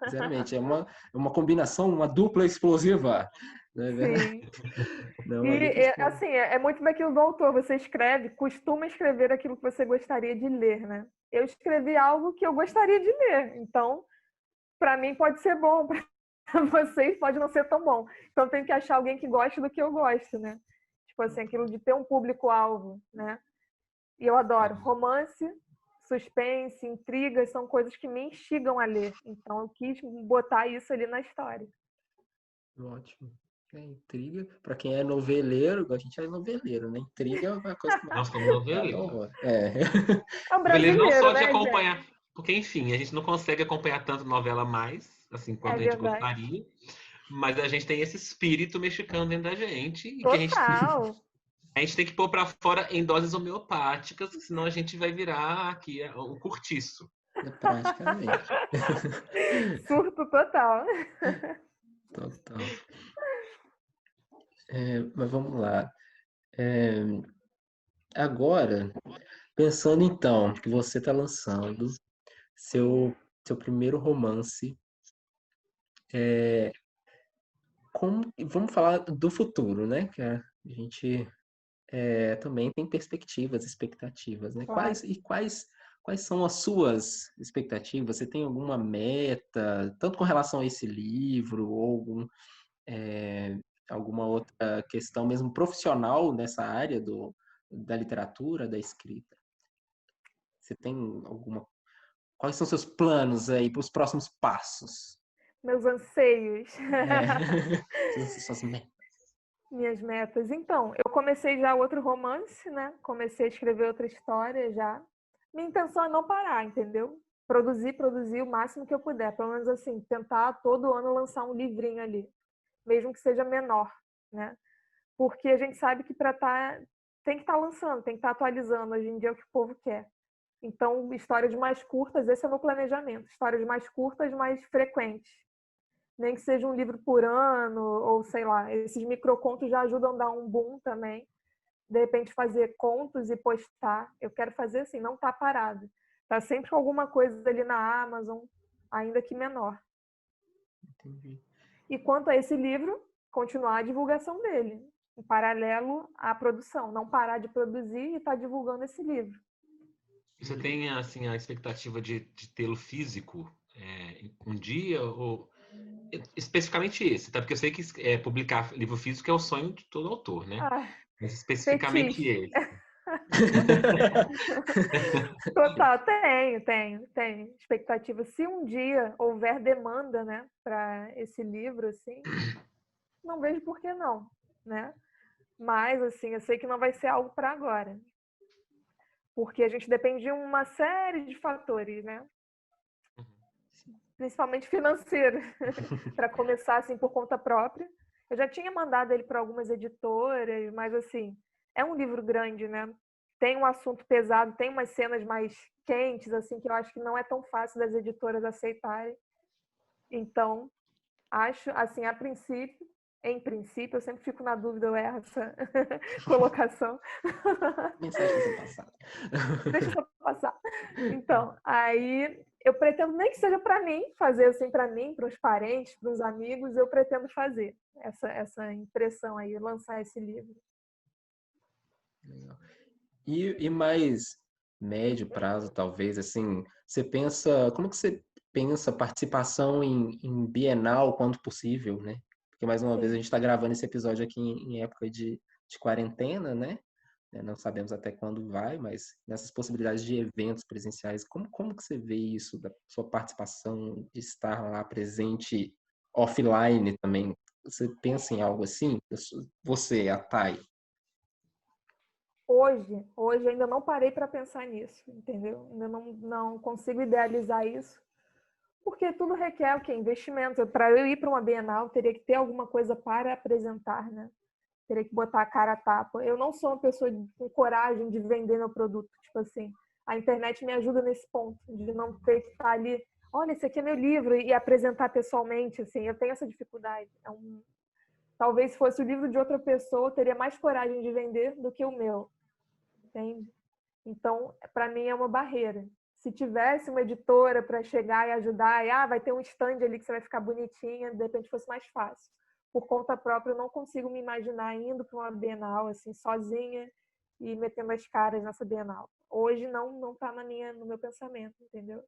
S1: sinceramente, é uma combinação, uma dupla explosiva. Não é verdade?
S2: Sim.
S1: Não, é
S2: E,
S1: uma dupla explosiva.
S2: assim, é muito daquilo do autor. Você costuma escrever aquilo que você gostaria de ler, né? Eu escrevi algo que eu gostaria de ler. Então, para mim pode ser bom, para vocês pode não ser tão bom. Então, tem que achar alguém que goste do que eu gosto, né? Tipo assim, aquilo de ter um público-alvo, né? E eu adoro romance, suspense, intrigas, são coisas que me instigam a ler. Então eu quis botar isso ali na história.
S1: Ótimo. Intriga, para quem é noveleiro, a gente é noveleiro, né? Intriga é uma coisa que
S3: Nós somos noveleiros.
S1: adoro.
S2: É um
S3: Noveleiro não
S2: brasileiro,
S3: só de
S2: né, gente?
S3: acompanhar, porque, enfim, a gente não consegue acompanhar tanto novela mais, assim,
S2: É
S3: quanto a gente
S2: verdade.
S3: gostaria, mas a gente tem esse espírito mexicano dentro da gente e que
S2: Total.
S3: a gente tem que pôr para fora em doses homeopáticas, senão a gente vai virar aqui um cortiço.
S1: Praticamente.
S2: Surto total.
S1: Total. Mas vamos lá. É, agora, pensando então que você está lançando seu primeiro romance, vamos falar do futuro, né? Que a gente também tem perspectivas, expectativas, né?
S2: Claro.
S1: Quais são as suas expectativas? Você tem alguma meta, tanto com relação a esse livro, ou alguma outra questão mesmo profissional nessa área da literatura, da escrita? Você tem alguma... Quais são seus planos aí para os próximos passos?
S2: Meus anseios.
S1: Suas metas.
S2: Minhas metas. Então, eu comecei já outro romance, né? Comecei a escrever outra história já. Minha intenção é não parar, entendeu? Produzir o máximo que eu puder. Pelo menos assim, tentar todo ano lançar um livrinho ali. Mesmo que seja menor, né? Porque a gente sabe que tem que estar lançando, tem que estar atualizando. Hoje em dia é o que o povo quer. Então, histórias mais curtas, esse é o meu planejamento. Histórias mais curtas, mais frequentes. Nem que seja um livro por ano, ou sei lá, esses microcontos já ajudam a dar um boom também. De repente fazer contos e postar. Eu quero fazer assim, não tá parado. Tá sempre com alguma coisa ali na Amazon, ainda que menor.
S1: Entendi.
S2: E quanto a esse livro, continuar a divulgação dele, em paralelo à produção. Não parar de produzir e estar divulgando esse livro.
S3: Você tem, assim, a expectativa de tê-lo físico um dia, ou especificamente esse, tá? Porque eu sei que publicar livro físico é o sonho de todo autor, né?
S2: Ah,
S3: Mas especificamente
S2: fetiche.
S3: esse.
S2: Total, tenho expectativa. Se um dia houver demanda, né, para esse livro, assim, não vejo por que não, né? Mas, assim, eu sei que não vai ser algo para agora. Porque a gente depende de uma série de fatores, né? Principalmente financeiro, para começar, assim, por conta própria. Eu já tinha mandado ele para algumas editoras, mas, assim, é um livro grande, né? Tem um assunto pesado, tem umas cenas mais quentes, assim, que eu acho que não é tão fácil das editoras aceitarem. Então, acho, assim, em princípio, eu sempre fico na dúvida, eu erro essa colocação.
S1: Mensagem passando passada.
S2: Deixa eu só passar. Então, aí eu pretendo, nem que seja para mim, fazer assim para mim, para os parentes, para os amigos, eu pretendo fazer essa impressão aí, lançar esse livro.
S1: Legal. E mais médio prazo, talvez, assim, como que você pensa participação em Bienal quando possível, né? Porque, mais uma vez, a
S2: Sim.
S1: gente está gravando esse episódio aqui em época de quarentena, né? Não sabemos até quando vai, mas nessas possibilidades de eventos presenciais, como que você vê isso, da sua participação, de estar lá presente offline também? Você pensa em algo assim? Você, a Thay?
S2: Hoje ainda não parei para pensar nisso, entendeu? Ainda não consigo idealizar isso, porque tudo requer o quê? Investimento. Para eu ir para uma Bienal, teria que ter alguma coisa para apresentar, né? Teria que botar a cara a tapa. Eu não sou uma pessoa com coragem de vender meu produto. Tipo assim, a internet me ajuda nesse ponto, de não ter que estar ali, olha, esse aqui é meu livro, e apresentar pessoalmente, assim, eu tenho essa dificuldade. Talvez se fosse o livro de outra pessoa, eu teria mais coragem de vender do que o meu, entende? Então, para mim é uma barreira. Se tivesse uma editora para chegar e ajudar, vai ter um stand ali que você vai ficar bonitinha, de repente fosse mais fácil. Por conta própria, eu não consigo me imaginar indo para uma Bienal assim, sozinha e metendo as caras nessa Bienal. Hoje não está no meu pensamento, entendeu?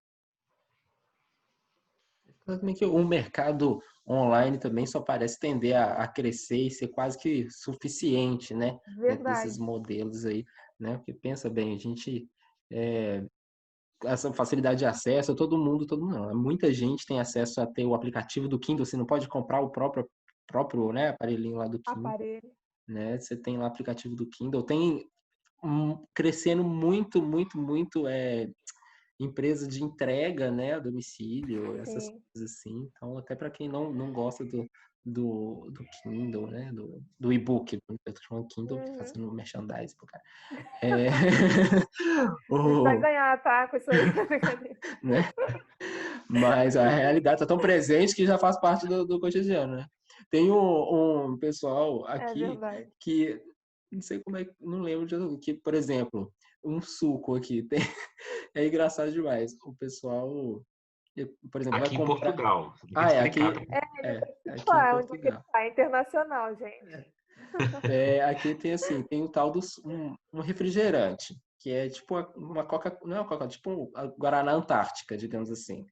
S1: Também que o mercado online também só parece tender a crescer e ser quase que suficiente, né? Dentro desses
S2: Verdade.
S1: modelos aí, né? Porque pensa bem, a gente é, essa facilidade de acesso, todo mundo não. Muita gente tem acesso a ter o aplicativo do Kindle, você não pode comprar o próprio, né, aparelhinho lá do Kindle,
S2: Aparelho.
S1: né? Você tem lá o aplicativo do Kindle, tem crescendo muito, muito, muito empresa de entrega, né, a domicílio, essas
S2: Sim.
S1: coisas assim. Então, até para quem não gosta do Kindle, né, do e-book, eu tô chamando Kindle,
S2: Uhum.
S1: fazendo merchandising pro cara. É...
S2: A gente vai
S1: o,
S2: ganhar, tá? Com isso aí.
S1: né? Mas a realidade está tão presente que já faz parte do cotidiano, né? Tem um pessoal
S2: É
S1: aqui
S2: verdade.
S1: que não sei como é, não lembro que, por exemplo, um suco aqui tem, é engraçado demais. O pessoal, por exemplo, vai
S3: Aqui em
S1: comprar.
S3: Portugal. Tem que
S1: Ah, é
S3: explicar.
S1: aqui, aqui em
S2: Ué, onde é que ele
S1: Portugal.
S2: tá? É internacional, gente.
S1: Aqui tem assim, tem o tal um refrigerante, que é tipo uma Coca, não é uma Coca, tipo a Guaraná Antártica, digamos assim.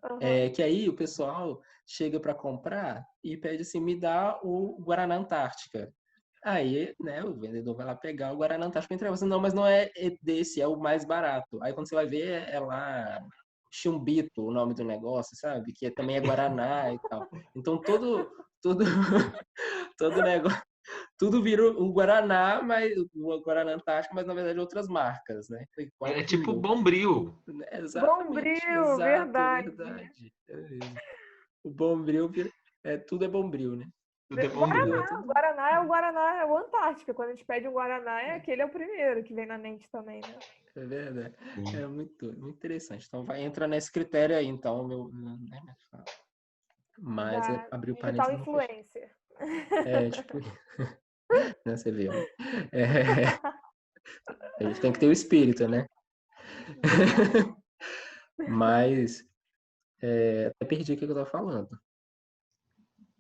S2: Aham.
S1: Que aí o pessoal chega para comprar e pede assim, me dá o Guaraná Antártica. Aí, né, o vendedor vai lá pegar o Guaraná Antártica e entrega. Você, não, mas não é desse, é o mais barato. Aí quando você vai ver, é lá Chumbito, o nome do negócio, sabe? Que também é Guaraná e tal. Então todo, todo negócio, tudo vira o Guaraná, mas o Guaraná Antártica, mas na verdade outras marcas, né? Igual o
S3: É tipo
S1: Kindle.
S3: Bombril.
S1: Exatamente,
S2: Bombril,
S1: exato,
S2: verdade.
S1: verdade. O Bombril, tudo é Bombril, né?
S3: Tudo é
S1: Tudo,
S3: Bombril.
S2: Guaraná,
S1: tudo.
S2: Guaraná é o Antártica. Quando a gente pede um Guaraná, aquele é o primeiro que vem na mente também, né?
S1: É verdade. É
S3: Sim.
S1: muito interessante. Então vai entrar nesse critério aí, então, né, minha fala. Mas
S2: Da
S1: abrir o
S2: digital
S1: parênteses e não fechar.
S2: influencer.
S1: Tipo, né, você viu, né? É, a gente tem que ter o espírito, né?
S2: Verdade.
S1: Mas até perdi o que eu tava falando.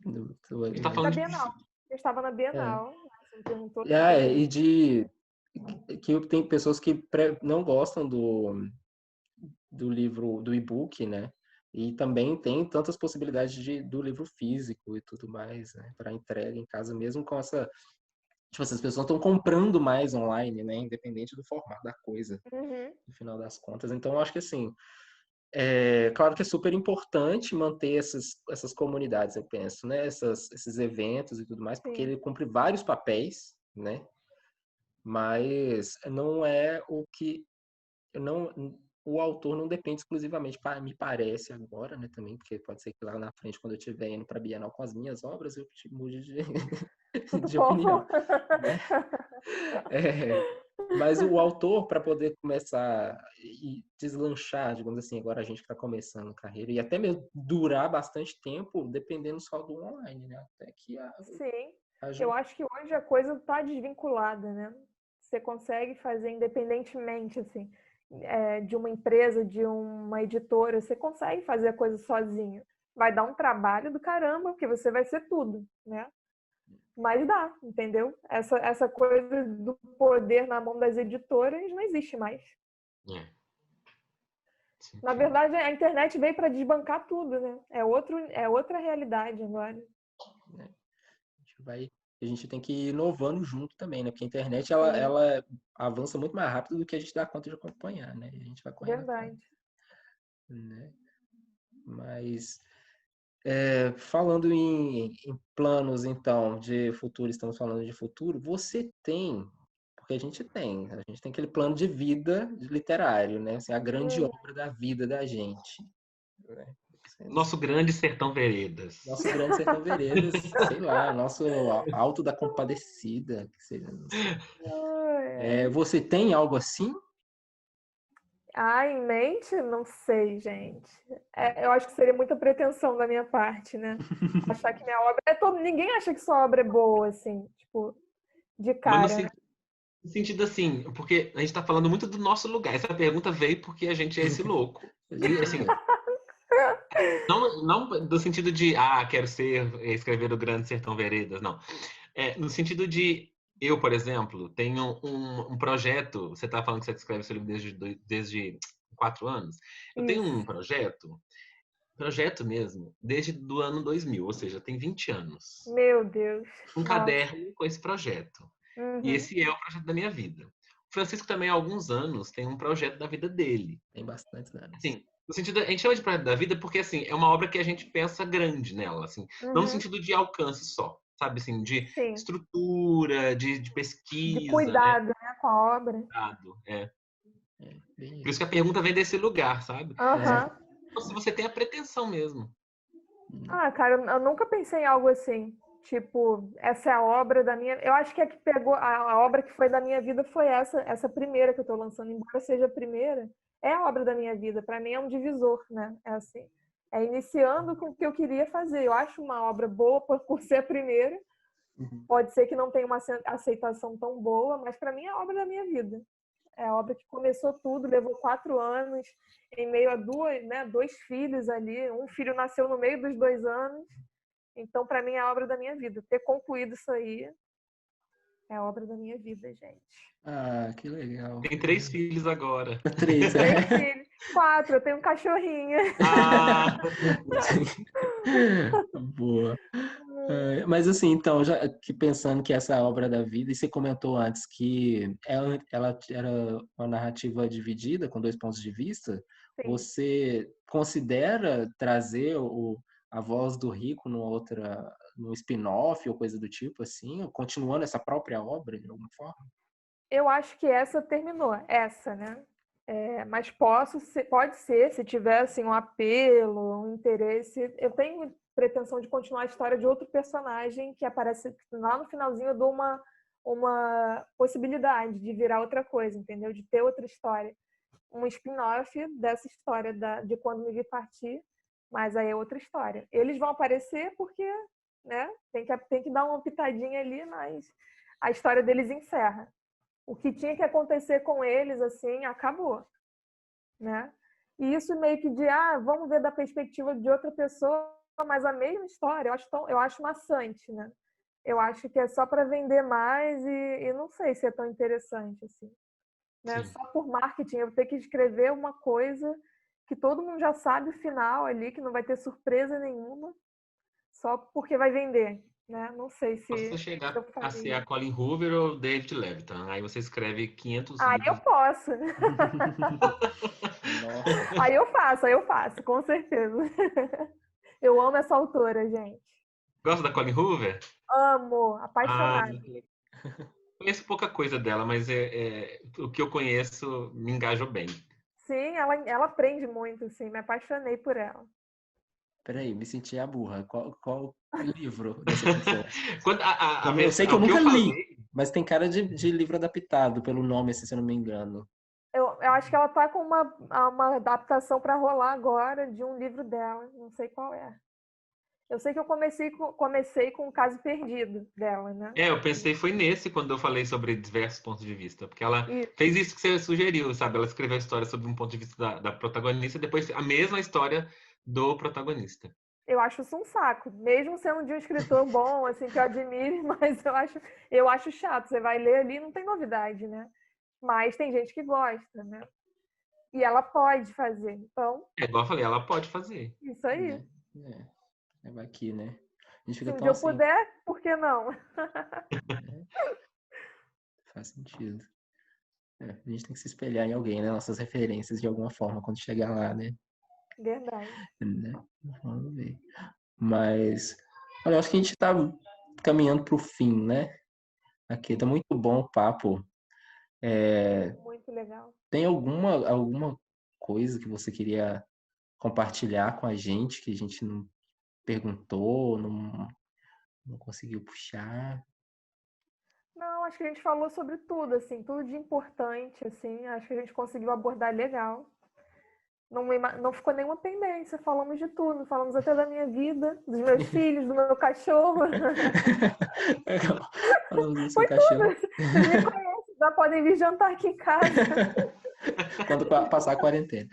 S3: A gente tá
S2: Da
S3: falando de.
S2: Bienal. A gente estava na
S1: É.
S2: Bienal. Você me perguntou
S1: E
S2: sobre.
S1: de que tem pessoas que não gostam do livro, do e-book, né? E também tem tantas possibilidades do livro físico e tudo mais, né? Para entrega em casa, mesmo com essa. Tipo, essas pessoas estão comprando mais online, né? Independente do formato da coisa,
S2: Uhum.
S1: no final das contas. Então, eu acho que assim, claro que é super importante manter essas comunidades, eu penso, né? Esses eventos e tudo mais, porque
S2: Sim.
S1: ele cumpre vários papéis, né? Mas não é o que não o autor não depende exclusivamente, me parece agora, né, também, porque pode ser que lá na frente, quando eu estiver indo para a Bienal com as minhas obras, eu mude
S2: Tudo
S1: de opinião,
S2: bom.
S1: né? É, mas o autor, para poder começar e deslanchar, digamos assim, agora a gente que está começando carreira, e até mesmo durar bastante tempo, dependendo só do online, né? Até que
S2: Sim.
S1: haja
S2: Eu acho que hoje a coisa está desvinculada, né? Você consegue fazer independentemente, assim, de uma empresa, de uma editora, você consegue fazer a coisa sozinho. Vai dar um trabalho do caramba, porque você vai ser tudo, né? Mas dá, entendeu? Essa coisa do poder na mão das editoras não existe mais.
S3: É, sim,
S2: Na
S3: sim.
S2: verdade, a internet veio para desbancar tudo, né? É outra realidade agora.
S1: né, a gente tem que ir inovando junto também, né? Porque a internet
S2: Sim,
S1: ela avança muito mais rápido do que a gente dá conta de acompanhar, né? E a gente vai correndo atrás,
S2: verdade.
S1: né? Mas falando em planos, então, de futuro, estamos falando de futuro, você tem, porque a gente tem aquele plano de vida literário, né? Assim, a grande
S2: Hum.
S1: obra da vida da gente, né?
S3: Nosso grande Sertão Veredas.
S1: Nosso Grande Sertão Veredas, sei lá, nosso Alto da Compadecida, que seja, não sei. Você tem algo assim?
S2: Ah, em mente? Não sei, gente. Eu acho que seria muita pretensão da minha parte, né? Achar que minha obra ninguém acha que sua obra é boa, assim, tipo, de
S3: Mas no
S2: cara, né?
S3: sentido assim, porque a gente tá falando muito do nosso lugar. Essa pergunta veio porque a gente é esse louco. E assim, não do sentido de, quero escrever o Grande Sertão Veredas, não. No sentido de, eu, por exemplo, tenho um projeto, você está falando que você escreve seu livro desde 4 anos, eu tenho
S2: Isso.
S3: um projeto projeto mesmo, desde do ano 2000, ou seja, tem 20 anos.
S2: Meu Deus.
S3: Um
S2: Nossa.
S3: caderno com esse projeto. E
S2: Uhum.
S3: esse é o projeto da minha vida. O Francisco também, há alguns anos, tem um projeto da vida dele.
S1: Tem bastante anos.
S3: Assim, no sentido, a gente chama de projeto da vida porque, assim, é uma obra que a gente pensa grande nela, assim. Não no
S2: Uhum.
S3: sentido de alcance só, sabe, assim, de
S2: Sim.
S3: estrutura, de
S2: De
S3: pesquisa, né?
S2: cuidado, né, com a obra.
S3: É.
S1: Bem
S3: Por isso
S1: isso.
S3: que a pergunta vem desse lugar, sabe?
S2: Aham.
S3: Ou se você tem a pretensão mesmo.
S2: Ah, cara, eu nunca pensei em algo assim. Tipo, essa é a obra da minha. Eu acho que a que pegou a obra que foi da minha vida foi essa primeira que eu tô lançando, embora seja a primeira, é a obra da minha vida. Para mim é um divisor, né? É assim. É iniciando com o que eu queria fazer. Eu acho uma obra boa por ser a primeira. Pode ser que não tenha uma aceitação tão boa, mas para mim é a obra da minha vida. É a obra que começou tudo, levou 4 anos, em meio a dois filhos ali. Um filho nasceu no meio dos 2 anos. Então, para mim, é a obra da minha vida. Ter concluído isso aí é a obra da minha vida, gente.
S1: Ah, que legal.
S3: Tem 3 filhos agora.
S1: 3,
S2: 3 filhos. 4, eu tenho um cachorrinho.
S3: Ah!
S1: Boa. Mas assim, então, já que pensando que essa é a obra da vida, e você comentou antes que ela era uma narrativa dividida, com 2 pontos de vista,
S2: Sim.
S1: você considera trazer a voz do Rico no spin-off ou coisa do tipo, assim, ou continuando essa própria obra de alguma forma?
S2: Eu acho que essa terminou. Essa, né? Mas pode ser, se tiver assim, um apelo, um interesse. Eu tenho pretensão de continuar a história de outro personagem que aparece lá no finalzinho. Eu dou uma possibilidade de virar outra coisa, entendeu? De ter outra história. Um spin-off dessa história de quando me vi partir, mas aí é outra história. Eles vão aparecer porque, né, tem que dar uma pitadinha ali, mas a história deles encerra. O que tinha que acontecer com eles, assim, acabou, né? E isso meio que vamos ver da perspectiva de outra pessoa, mas a mesma história, eu acho maçante, né? Eu acho que é só para vender mais e não sei se é tão interessante, assim. Né?
S3: Sim.
S2: Só por marketing, eu vou ter que escrever uma coisa que todo mundo já sabe o final ali, que não vai ter surpresa nenhuma, só porque vai vender, né? Não sei
S3: Ou se
S2: se
S3: você chegar
S2: eu
S3: a ser
S2: faria.
S3: a Colin Hoover ou David Levitan, aí você escreve 500
S2: Aí eu
S3: livros.
S2: posso.
S1: Nossa.
S2: Aí eu faço, com certeza. Eu amo essa autora, gente.
S3: Gosta da Colin Hoover?
S2: Amo,
S3: Ah,
S2: apaixonada.
S3: conheço pouca coisa dela, mas o que eu conheço me engajou bem.
S2: Sim, ela aprende muito, assim, me apaixonei por ela.
S1: Peraí, me senti a burra. Qual livro dessa pessoa?
S3: Quando
S1: Eu sei que eu
S3: o que
S1: nunca
S3: eu
S1: li,
S3: falei,
S1: mas tem cara de livro adaptado, pelo nome, assim, se eu não me engano.
S2: Eu acho que ela tá com uma adaptação para rolar agora de um livro dela, não sei qual é. Eu sei que eu comecei com o Caso Perdido dela, né?
S3: eu pensei foi nesse quando eu falei sobre diversos pontos de vista, porque ela
S2: E
S3: fez isso que você sugeriu, sabe? Ela escreveu a história sobre um ponto de vista da protagonista e depois a mesma história do protagonista.
S2: eu acho isso um saco, mesmo sendo de um escritor bom, assim, que eu admire, mas eu acho chato. Você vai ler ali, não tem novidade, né? Mas tem gente que gosta, né? E ela pode fazer. Então,
S3: É igual eu falei, ela pode fazer.
S2: isso aí.
S1: Né? É aqui, né? A gente
S2: Se
S1: fica
S2: um
S1: tão
S2: dia eu
S1: assim.
S2: puder, por que não?
S1: Né? Faz sentido. A gente tem que se espelhar em alguém, né? Nossas referências de alguma forma quando chegar lá, né?
S2: Verdade.
S1: Né? Vamos ver. Mas, olha, eu acho que a gente tá caminhando pro fim, né? Aqui tá muito bom o papo.
S2: Muito legal.
S1: Tem alguma coisa que você queria compartilhar com a gente que a gente não perguntou, não conseguiu puxar?
S2: Não, acho que a gente falou sobre tudo, assim, tudo de importante, assim. Acho que a gente conseguiu abordar legal. Não ficou nenhuma pendência, falamos de tudo. Falamos até da minha vida, dos meus filhos, do meu cachorro.
S1: Falando do seu
S2: Foi
S1: cachorro.
S2: tudo. Vocês me conhecem, já podem vir jantar aqui em casa.
S1: Quando passar a quarentena.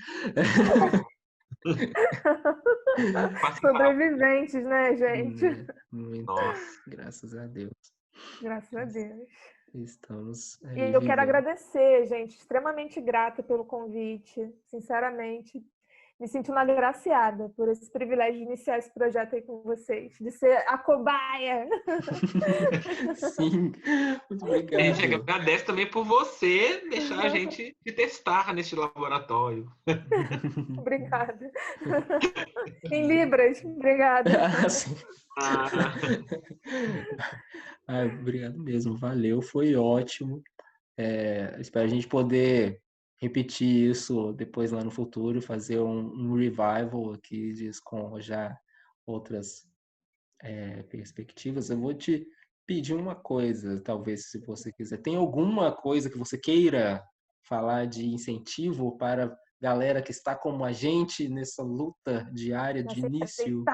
S3: Passa rápido.
S2: Sobreviventes, né, gente?
S1: Muito,
S3: Nossa.
S1: graças a Deus.
S2: Graças a Deus.
S1: Estamos
S2: E
S1: aí
S2: eu quero
S1: vivendo.
S2: agradecer, gente, extremamente grata pelo convite, sinceramente. me sentindo agraciada por esse privilégio de iniciar esse projeto aí com vocês, de ser a cobaia.
S1: Sim, muito obrigado.
S3: A gente agradece também por você deixar a gente te testar neste laboratório.
S2: Obrigada. Em Libras, obrigada.
S1: Sim. Obrigado mesmo, valeu, foi ótimo. Espero a gente poder repetir isso depois lá no futuro, fazer um revival aqui com já outras perspectivas. Eu vou te pedir uma coisa, talvez, se você quiser. Tem alguma coisa que você queira falar de incentivo para a galera que está como a gente nessa luta diária de início?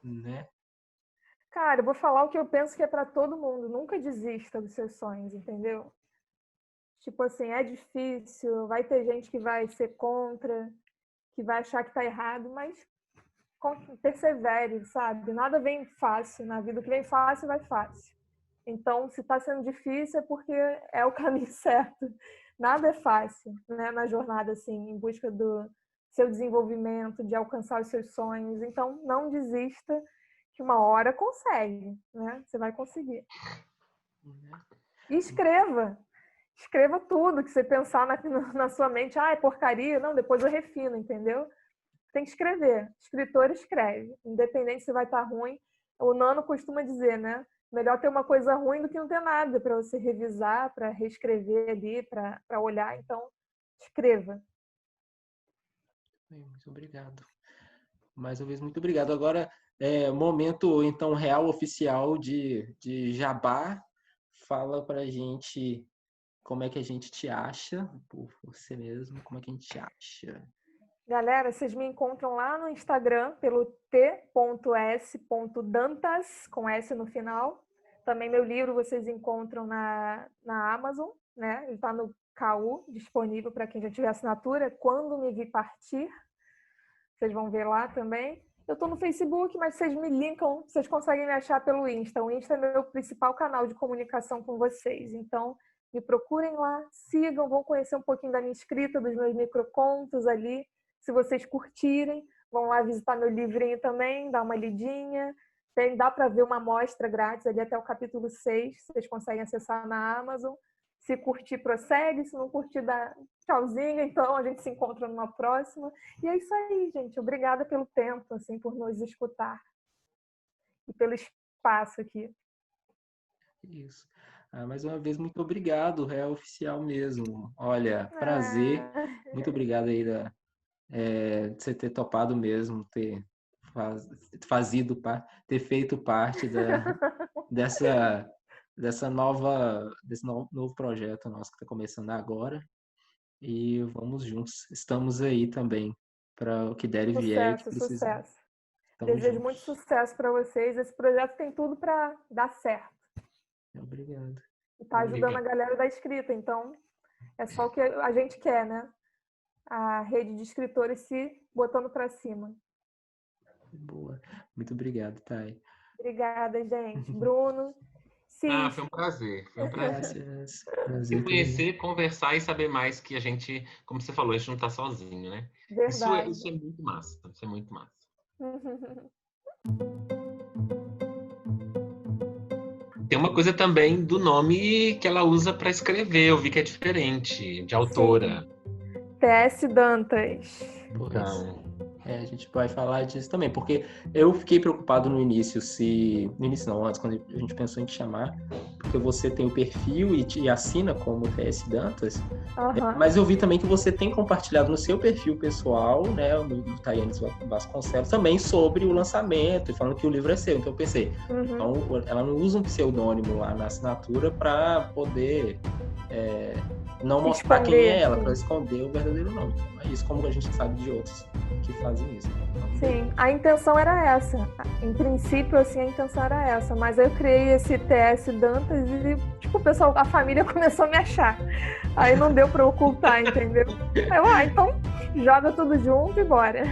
S1: Né?
S2: Cara, eu vou falar o que eu penso que é para todo mundo. Nunca desista dos seus sonhos, entendeu? Tipo assim, é difícil, vai ter gente que vai ser contra, que vai achar que tá errado, mas persevere, sabe? Nada vem fácil na vida. O que vem fácil, vai fácil. Então, se tá sendo difícil, é porque é o caminho certo. Nada é fácil, né? Na jornada, assim, em busca do seu desenvolvimento, de alcançar os seus sonhos. Então, não desista, que uma hora consegue, né? Você vai conseguir. E escreva. Escreva tudo que você pensar na sua mente. É porcaria? Não, depois eu refino, entendeu? Tem que escrever. Escritor escreve. Independente se vai estar ruim. O Nano costuma dizer, né? Melhor ter uma coisa ruim do que não ter nada para você revisar, para reescrever ali, para olhar. Então, escreva.
S1: Muito obrigado. Mais uma vez, muito obrigado. Agora, momento, então, real oficial de Jabá. Fala pra gente como é que a gente te acha, por você mesmo, como é que a gente te acha.
S2: Galera, vocês me encontram lá no Instagram pelo t.s.dantas, com S no final. Também meu livro vocês encontram na Amazon, né? Ele está no KU, disponível para quem já tiver assinatura. Quando me vi partir, vocês vão ver lá também. Eu estou no Facebook, mas vocês me linkam, vocês conseguem me achar pelo Insta. O Insta é meu principal canal de comunicação com vocês. Então, me procurem lá, sigam, vão conhecer um pouquinho da minha escrita, dos meus microcontos ali. Se vocês curtirem, vão lá visitar meu livrinho também, dar uma lidinha. Dá para ver uma amostra grátis ali até o capítulo 6, vocês conseguem acessar na Amazon. Se curtir, prossegue. Se não curtir, dá tchauzinho. Então, a gente se encontra numa próxima. E é isso aí, gente. Obrigada pelo tempo, assim, por nos escutar. E pelo espaço aqui.
S1: Isso. Mais uma vez, muito obrigado. Real oficial mesmo. Olha, prazer. Muito obrigado aí de você ter topado mesmo, ter feito parte desse novo projeto nosso que está começando agora. E vamos juntos. Estamos aí também para o que der e vier.
S2: Sucesso. Desejo muito sucesso para vocês. Esse projeto tem tudo para dar certo.
S1: Obrigado.
S2: E está ajudando a galera da escrita. Então, é só o que a gente quer, né? A rede de escritores se botando para cima.
S1: Boa. Muito obrigado, Thay.
S2: Obrigada, gente. Bruno.
S3: Sim. Foi um prazer. Foi um prazer. Se conhecer, conversar e saber mais que a gente, como você falou, a gente não está sozinho, né?
S2: Verdade.
S3: Isso é muito massa. Isso é muito massa. Tem uma coisa também do nome que ela usa para escrever. Eu vi que é diferente, de autora.
S2: Sim. T.S. Dantas.
S1: Então, a gente vai falar disso também, porque eu fiquei preocupado no início, antes, quando a gente pensou em te chamar, porque você tem o perfil e assina como T.S. Dantas, mas eu vi também que você tem compartilhado no seu perfil pessoal, né, no Tayane Vasconcelos, também sobre o lançamento, e falando que o livro é seu, então eu pensei, então ela não usa um pseudônimo lá na assinatura para poder não mostrar quem é ela, para esconder o verdadeiro nome. Então, é isso, como a gente sabe de outros que fazem isso.
S2: Sim, a intenção era essa. Em princípio, assim, a intenção era essa. Mas aí eu criei esse T.S. Dantas e, tipo, o pessoal, a família começou a me achar. Aí não deu para ocultar, entendeu? Aí eu, então, joga tudo junto e bora.